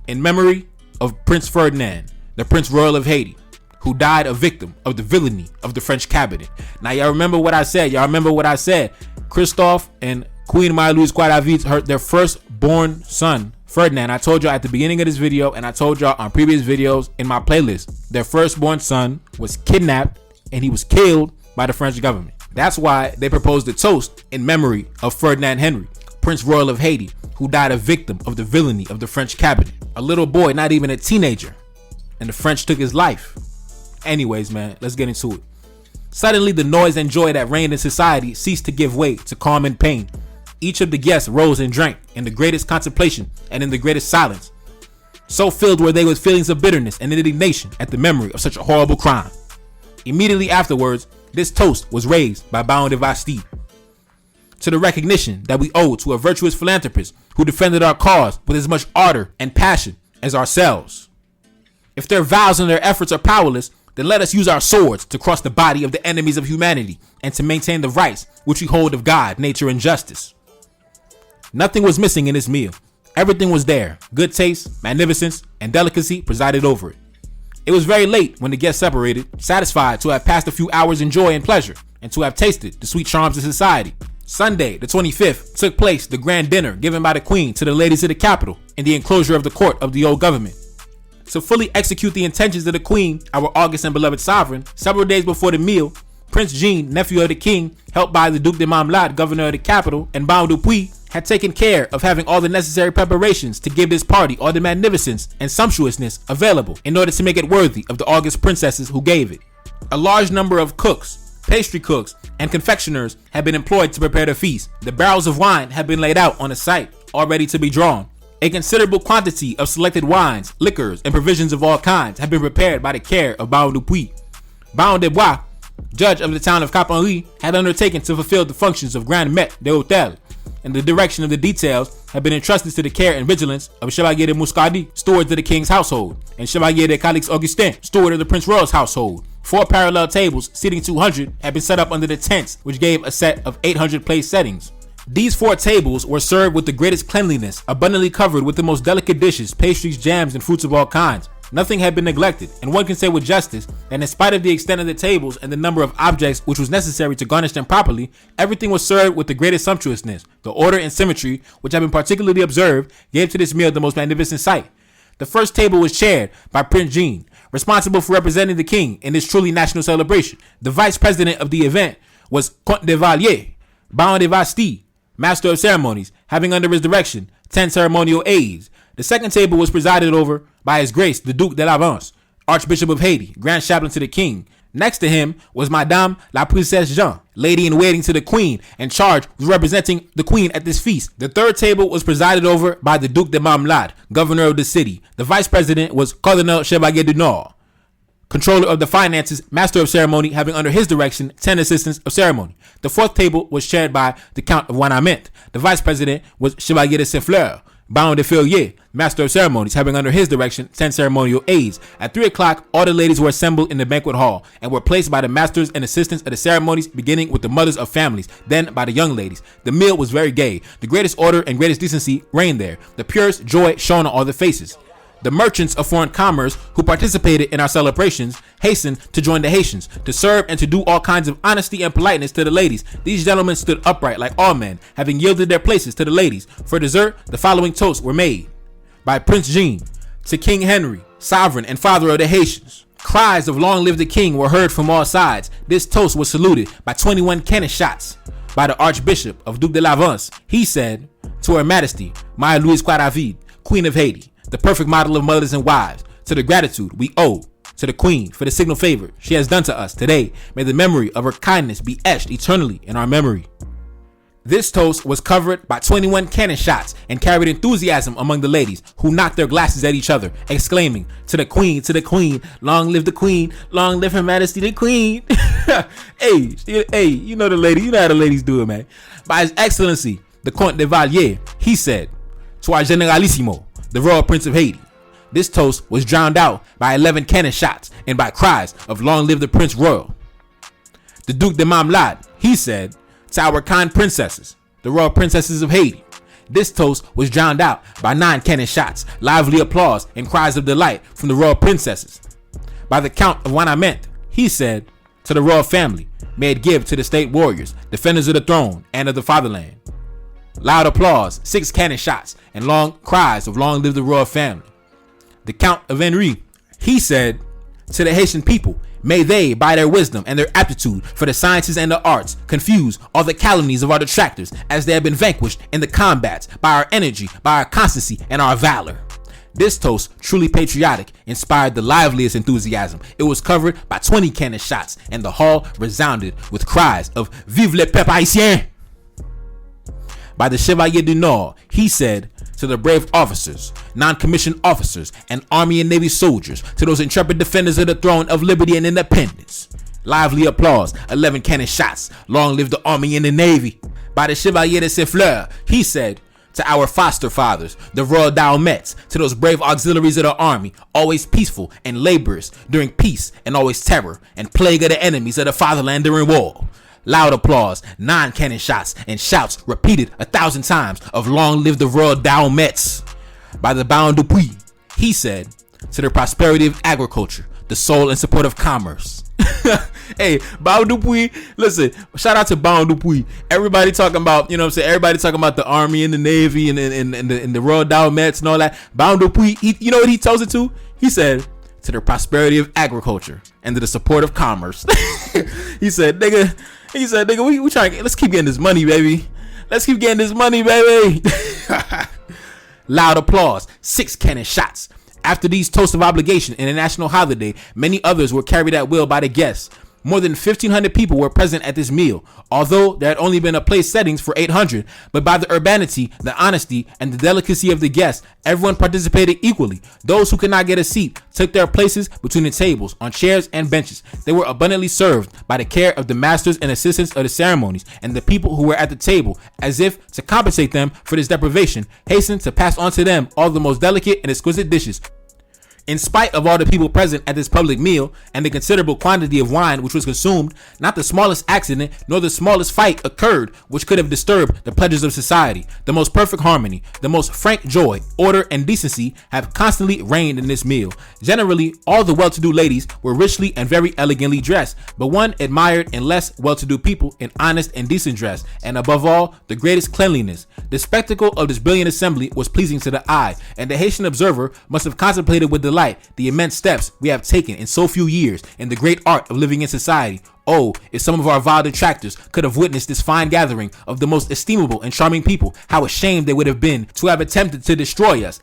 in memory of Prince Ferdinand, the Prince Royal of Haiti, who died a victim of the villainy of the French cabinet. Now, y'all remember what I said? Christophe and Queen Marie-Louise Quadaviz hurt their firstborn son, Ferdinand. I told y'all at the beginning of this video, and I told y'all on previous videos in my playlist, their firstborn son was kidnapped and he was killed by the French government. That's why they proposed a toast in memory of Ferdinand Henry, Prince Royal of Haiti, who died a victim of the villainy of the French cabinet. A little boy, not even a teenager, and the French took his life. Anyways, man, let's get into it. Suddenly, the noise and joy that reigned in society ceased to give way to calm and pain. Each of the guests rose and drank in the greatest contemplation and in the greatest silence. So filled were they with feelings of bitterness and indignation at the memory of such a horrible crime. Immediately afterwards, this toast was raised by Baron de Bastille to the recognition that we owe to a virtuous philanthropist who defended our cause with as much ardor and passion as ourselves. If their vows and their efforts are powerless, then let us use our swords to cross the body of the enemies of humanity and to maintain the rights which we hold of God, nature, and justice. Nothing was missing in this meal. Everything was there. Good taste, magnificence, and delicacy presided over it. It was very late when the guests separated, satisfied to have passed a few hours in joy and pleasure, and to have tasted the sweet charms of society. Sunday, the 25th, took place the grand dinner given by the Queen to the ladies of the capital in the enclosure of the court of the old government. To fully execute the intentions of the Queen, our august and beloved sovereign, several days before the meal, Prince Jean, nephew of the king, helped by the Duc de Marmelade, governor of the capital, and Baron Dupuy, had taken care of having all the necessary preparations to give this party all the magnificence and sumptuousness available in order to make it worthy of the august princesses who gave it. A large number of cooks, pastry cooks, and confectioners had been employed to prepare the feast. The barrels of wine had been laid out on a site, all ready to be drawn. A considerable quantity of selected wines, liquors, and provisions of all kinds had been prepared by the care of Baron Dupuy. Baron de Bois, judge of the town of Cap Henri, had undertaken to fulfill the functions of Grand Maître d'Hôtel, and the direction of the details had been entrusted to the care and vigilance of Chevalier de Muscardie, steward of the king's household, and Chevalier de Calix Augustin, steward of the Prince Royal's household. 4 parallel tables, seating 200, had been set up under the tents, which gave a set of 800 place settings. These 4 tables were served with the greatest cleanliness, abundantly covered with the most delicate dishes, pastries, jams, and fruits of all kinds. Nothing had been neglected, and one can say with justice that in spite of the extent of the tables and the number of objects which was necessary to garnish them properly, everything was served with the greatest sumptuousness. The order and symmetry, which had been particularly observed, gave to this meal the most magnificent sight. The first table was chaired by Prince Jean, responsible for representing the king in this truly national celebration. The vice president of the event was Comte de Valier, Baron de Vastille, master of ceremonies, having under his direction 10 ceremonial aides. The second table was presided over by His Grace the Duc de Lavance, Archbishop of Haiti, Grand Chaplain to the King. Next to him was Madame la Princesse Jean, lady in waiting to the Queen, and charged with representing the Queen at this feast. The third table was presided over by the Duc de Marmelade, governor of the city. The vice president was Cardinal Chevalier du Nord, controller of the finances, master of ceremony, having under his direction 10 assistants of ceremony. The fourth table was chaired by the Count of Wanament. The vice president was Chevalier de Saint-Fleur, Baron de Fillier, master of ceremonies, having under his direction 10 ceremonial aides. At 3 o'clock, all the ladies were assembled in the banquet hall and were placed by the masters and assistants of the ceremonies, beginning with the mothers of families, then by the young ladies. The meal was very gay. The greatest order and greatest decency reigned there. The purest joy shone on all the faces. The merchants of foreign commerce who participated in our celebrations hastened to join the Haitians, to serve and to do all kinds of honesty and politeness to the ladies. These gentlemen stood upright like all men, having yielded their places to the ladies. For dessert, the following toasts were made by Prince Jean to King Henry, sovereign and father of the Haitians. Cries of "Long live the king" were heard from all sides. This toast was saluted by 21 cannon shots by the Archbishop of Duc de Lavance. He said, "To Her Majesty, Maya Louise Quadavid, Queen of Haiti, the perfect model of mothers and wives, to the gratitude we owe to the Queen for the signal favor she has done to us today. May the memory of her kindness be etched eternally in our memory." This toast was covered by 21 cannon shots and carried enthusiasm among the ladies, who knocked their glasses at each other, exclaiming, to the Queen, long live the Queen, long live Her Majesty the Queen." hey, you know the lady, you know how the ladies do it, man. By His Excellency, the Comte de Valier, he said, "To our Generalissimo, the Royal Prince of Haiti." This toast was drowned out by 11 cannon shots and by cries of "Long live the Prince Royal." The Duc de Marmelade, he said, "To our kind princesses, the Royal Princesses of Haiti." This toast was drowned out by 9 cannon shots, lively applause, and cries of delight from the Royal Princesses. By the Count of Wanament, he said, "To the Royal Family, may it give to the state warriors, defenders of the throne and of the fatherland." Loud applause, 6 cannon shots, and long cries of "Long live the Royal Family." The Count of Henri, he said, "To the Haitian people, may they, by their wisdom and their aptitude for the sciences and the arts, confuse all the calumnies of our detractors, as they have been vanquished in the combats by our energy, by our constancy, and our valor." This toast, truly patriotic, inspired the liveliest enthusiasm. It was covered by 20 cannon shots, and the hall resounded with cries of "Vive le peuple haïtien!" By the Chevalier du Nord, he said, "To the brave officers, non-commissioned officers, and army and navy soldiers, to those intrepid defenders of the throne of liberty and independence." Lively applause, 11 cannon shots, "Long live the army and the navy." By the Chevalier de Saint-Fleur, he said, "To our foster fathers, the Royal Daumets, to those brave auxiliaries of the army, always peaceful and laborious during peace, and always terror and plague of the enemies of the fatherland during war." Loud applause, 9 cannon shots, and shouts repeated 1,000 times of "Long live the Royal Daumets." By the Baron Dupuy, he said, "To the prosperity of agriculture, the soul and support of commerce." Hey, Baron Dupuy, listen, shout out to Baron Dupuy. Everybody talking about, you know what I'm saying? Everybody talking about the army and the navy and the Royal Daumets and all that. Baron Dupuy, you know what he tells it to? He said, to the prosperity of agriculture and to the support of commerce. He said, nigga, we trying, let's keep getting this money, baby. Let's keep getting this money, baby. Loud applause, 6 cannon shots. After these toasts of obligation and a national holiday, many others were carried at will by the guests. More than 1,500 people were present at this meal, although there had only been a place settings for 800, but by the urbanity, the honesty, and the delicacy of the guests, everyone participated equally. Those who could not get a seat took their places between the tables, on chairs and benches. They were abundantly served by the care of the masters and assistants of the ceremonies, and the people who were at the table, as if to compensate them for this deprivation, hastened to pass on to them all the most delicate and exquisite dishes. In spite of all the people present at this public meal and the considerable quantity of wine which was consumed, not the smallest accident nor the smallest fight occurred which could have disturbed the pleasures of society. The most perfect harmony, the most frank joy, order, and decency have constantly reigned in this meal. Generally, all the well-to-do ladies were richly and very elegantly dressed, but one admired in less well-to-do people in honest and decent dress, and above all, the greatest cleanliness. The spectacle of this brilliant assembly was pleasing to the eye, and the Haitian observer must have contemplated with delight the immense steps we have taken in so few years in the great art of living in society. Oh, if some of our vile detractors could have witnessed this fine gathering of the most estimable and charming people, how ashamed they would have been to have attempted to destroy us.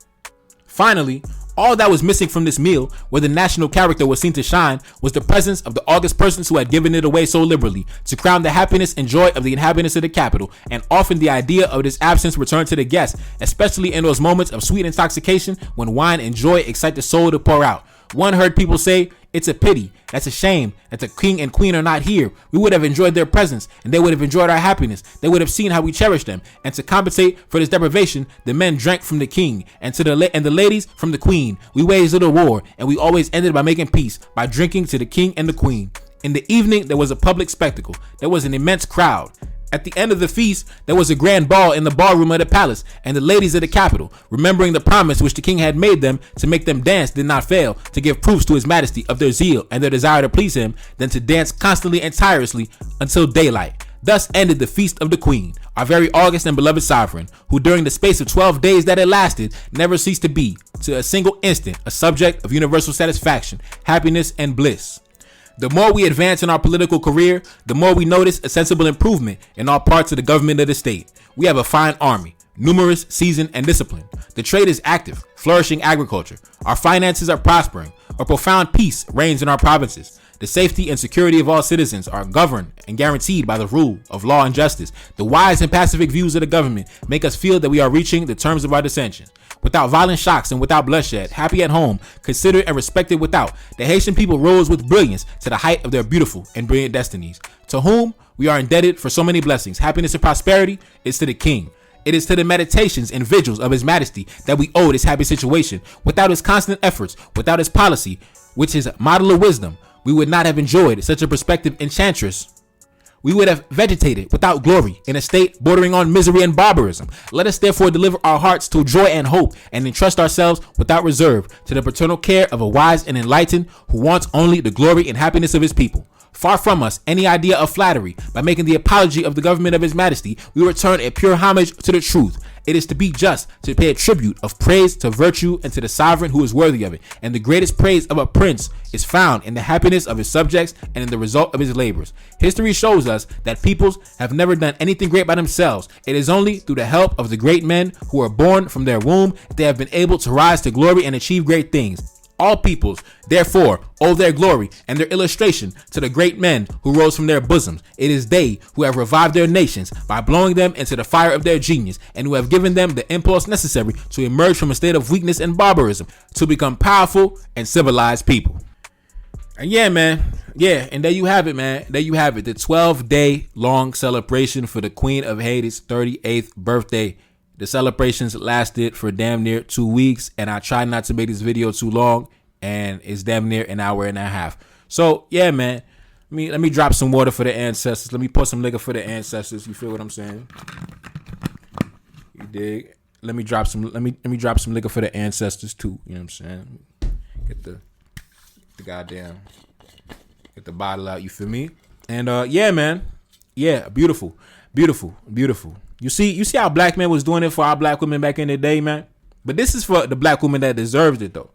Finally, all that was missing from this meal, where the national character was seen to shine, was the presence of the august persons who had given it away so liberally, to crown the happiness and joy of the inhabitants of the capital, and often the idea of this absence returned to the guests, especially in those moments of sweet intoxication when wine and joy excite the soul to pour out. One heard people say, "It's a pity, that's a shame that the king and queen are not here. We would have enjoyed their presence, and they would have enjoyed our happiness. They would have seen how we cherish them." And to compensate for this deprivation, the men drank from the king, and the ladies from the queen. We waged little war, and we always ended by making peace, by drinking to the king and the queen. In the evening, there was a public spectacle. There was an immense crowd. At the end of the feast, there was a grand ball in the ballroom of the palace, and the ladies of the capital, remembering the promise which the king had made them to make them dance, did not fail to give proofs to his majesty of their zeal and their desire to please him, than to dance constantly and tirelessly until daylight. Thus ended the feast of the queen, our very august and beloved sovereign, who during the space of 12 days that it lasted, never ceased to be, to a single instant, a subject of universal satisfaction, happiness, and bliss. The more we advance in our political career, the more we notice a sensible improvement in all parts of the government of the state. We have a fine army, numerous, seasoned, and disciplined. The trade is active, flourishing agriculture. Our finances are prospering. A profound peace reigns in our provinces. The safety and security of all citizens are governed and guaranteed by the rule of law and justice. The wise and pacific views of the government make us feel that we are reaching the terms of our dissensions. Without violent shocks and without bloodshed, happy at home, considered and respected without, the Haitian people rose with brilliance to the height of their beautiful and brilliant destinies. To whom we are indebted for so many blessings, happiness, and prosperity is to the king. It is to the meditations and vigils of his majesty that we owe this happy situation. Without his constant efforts, without his policy, which is model of wisdom, we would not have enjoyed such a prospective enchantress. We would have vegetated without glory in a state bordering on misery and barbarism. Let us therefore deliver our hearts to joy and hope, and entrust ourselves without reserve to the paternal care of a wise and enlightened who wants only the glory and happiness of his people. Far from us any idea of flattery. By making the apology of the government of his majesty, we return a pure homage to the truth. It is to be just to pay a tribute of praise to virtue and to the sovereign who is worthy of it. And the greatest praise of a prince is found in the happiness of his subjects and in the result of his labors. History shows us that peoples have never done anything great by themselves. It is only through the help of the great men who are born from their womb that they have been able to rise to glory and achieve great things. All peoples, therefore, owe their glory and their illustration to the great men who rose from their bosoms. It is they who have revived their nations by blowing them into the fire of their genius, and who have given them the impulse necessary to emerge from a state of weakness and barbarism to become powerful and civilized people. And yeah, man. Yeah, and there you have it, man. There you have it. The 12-day long celebration for the Queen of Haiti's 38th birthday. The celebrations lasted for damn near 2 weeks, and I tried not to make this video too long, and it's damn near an hour and a half. So yeah, man, let me drop some water for the ancestors. Let me pour some liquor for the ancestors. You feel what I'm saying? You dig? Let me drop some liquor for the ancestors too. You know what I'm saying? Get the bottle out. You feel me? And yeah, man, yeah, beautiful. You see how black men was doing it for our black women back in the day, man. But this is for the black women that deserves it, though.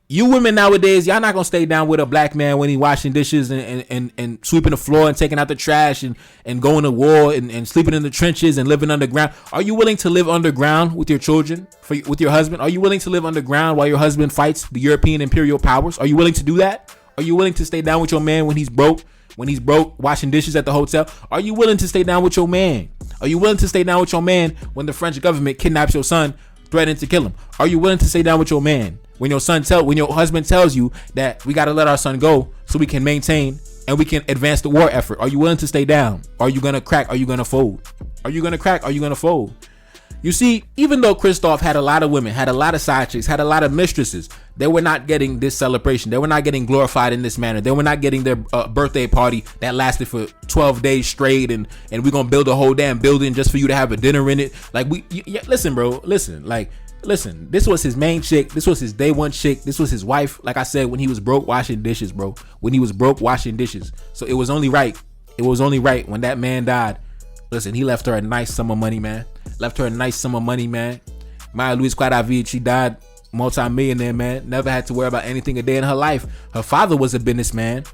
You women nowadays, y'all not gonna stay down with a black man when he washing dishes and sweeping the floor and taking out the trash and going to war and sleeping in the trenches and living underground. Are you willing to live underground with your children, with your husband? Are you willing to live underground while your husband fights the European imperial powers? Are you willing to do that? Are you willing to stay down with your man when he's broke? When he's broke, washing dishes at the hotel? Are you willing to stay down with your man? Are you willing to stay down with your man when the French government kidnaps your son, threatening to kill him? Are you willing to stay down with your man when your husband tells you that we got to let our son go so we can maintain and we can advance the war effort? Are you willing to stay down? Are you gonna crack? Are you gonna fold? Are you gonna crack? Are you gonna fold? You see, even though Christoph had a lot of women, had a lot of side chicks, had a lot of mistresses, they were not getting this celebration. They were not getting glorified in this manner. They were not getting their birthday party that lasted for 12 days straight, and we're gonna build a whole damn building just for you to have a dinner in it. Like, listen, bro, listen, this was his main chick. This was his day one chick. This was his wife. Like I said, when he was broke washing dishes, bro. When he was broke washing dishes. So it was only right. It was only right when that man died. Listen, he left her a nice sum of money, man. Maya Louise Quadavid, she died multi-millionaire, man. Never had to worry about anything a day in her life. Her father was a businessman.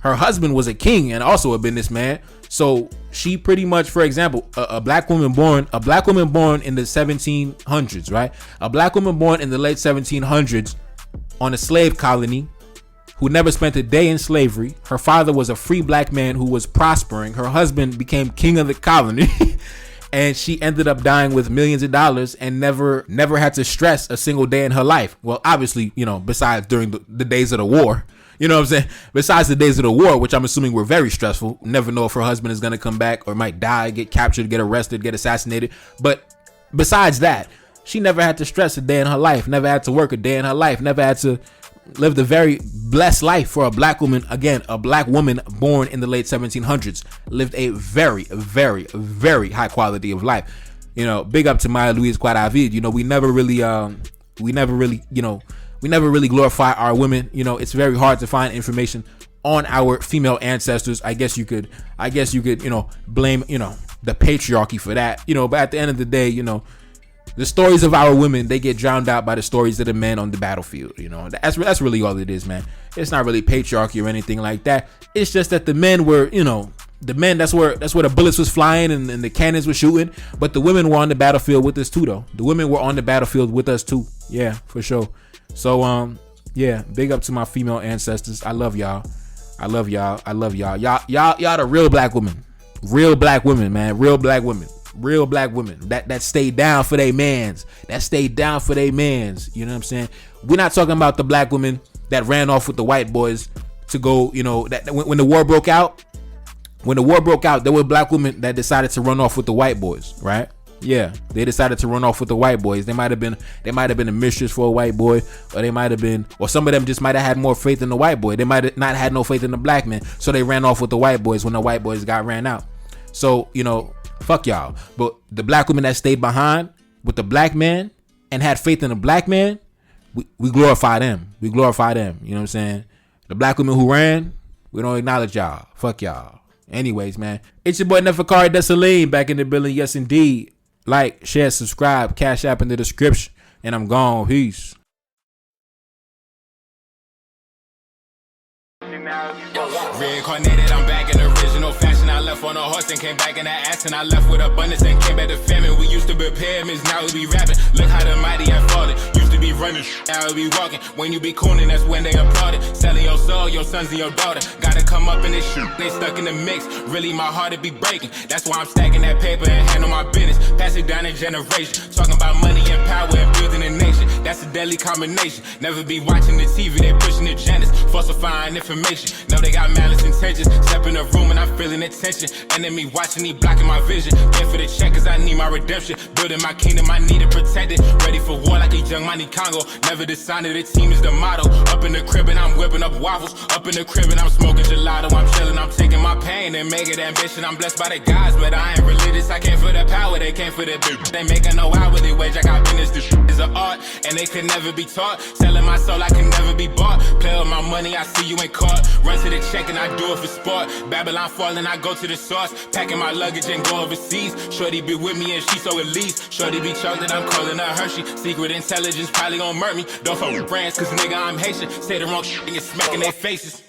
Her husband was a king and also a businessman. So she pretty much, for example, a black woman born in the 1700s, right? A black woman born in the late 1700s on a slave colony who never spent a day in slavery. Her father was a free black man who was prospering. Her husband became king of the colony. And she ended up dying with millions of dollars and never had to stress a single day in her life. Well, obviously, besides during the days of the war. You know what I'm saying? Besides the days of the war, which I'm assuming were very stressful. Never know if her husband is going to come back or might die, get captured, get arrested, get assassinated. But besides that, she never had to stress a day in her life. Never had to work a day in her life. Never had to live the very blessed life for a black woman. Again, a black woman born in the late 1700s lived a very, very, very high quality of life. Big up to Maya Louise Quadavid. We never really glorify our women. It's very hard to find information on our female ancestors. I guess you could, blame, the patriarchy for that. But at the end of the day, the stories of our women, they get drowned out by the stories of the men on the battlefield. That's really all it is, man. It's not really patriarchy or anything like that. It's just that the men were, that's where the bullets was flying and the cannons were shooting. But the women were on the battlefield with us too, though. The women were on the battlefield with us too. Yeah, for sure. So, yeah, big up to my female ancestors. I love y'all. Y'all the real black women. Real black women, man. Real black women that stayed down for they mans. You know what I'm saying? We're not talking about the black women that ran off with the white boys to go, that when the war broke out, there were black women that decided to run off with the white boys, right? Yeah, they decided to run off with the white boys. They might have been a mistress for a white boy, or some of them just might have had more faith in the white boy. They might have not had no faith in the black man, so they ran off with the white boys when the white boys got ran out. So, fuck y'all. But the black women that stayed behind with the black man and had faith in the black man, we glorify them. You know what I'm saying? The black women who ran, we don't acknowledge y'all. Fuck y'all. Anyways, man, it's your boy Neferkari Desalegn back in the building. Yes, indeed. Like, share, subscribe, Cash App in the description, and I'm gone. Peace. Reincarnated, I'm back in original fashion. I left on a horse and came back in that ass, and I left with abundance and came back to famine. We used to be pyramids, now we be rapping. Look how the mighty have fallen. Used to be running, now we be walking. When you be cooning, that's when they applauded. Selling your soul, your sons and your daughter. Gotta come up in this shit, they stuck in the mix. Really, my heart it be breaking. That's why I'm stacking that paper and handle my business. Pass it down in generation. Talking about money and power and building a nation. That's a deadly combination. Never be watching the TV, they pushing agendas, falsifying information. No, they got malice intentions. Step in the room and I'm feeling the tension. Enemy watching, he blocking my vision. Pay for the check cause I need my redemption. Building my kingdom, I need it protected. Ready for war like a young Money Congo. Never decided the team is the motto. Up in the crib and I'm whipping up waffles. Up in the crib and I'm smoking gelato. I'm chilling, I'm taking my pain and make it ambition. I'm blessed by the gods, but I ain't religious. I came for the power, they came for the bitch. They making no hourly wage, I got business. This shit is an art and they could never be taught. Selling my soul, I can never be bought. Play with my money, I see you ain't caught. Run to the check and I do it for sport. Babylon falling, I go to the source. Packing my luggage and go overseas. Shorty be with me and she so elite. Shorty be chocolate, I'm calling her Hershey. Secret intelligence probably gon' murk me. Don't fuck with brands, cause nigga, I'm Haitian. Say the wrong shit and get smacked in their faces.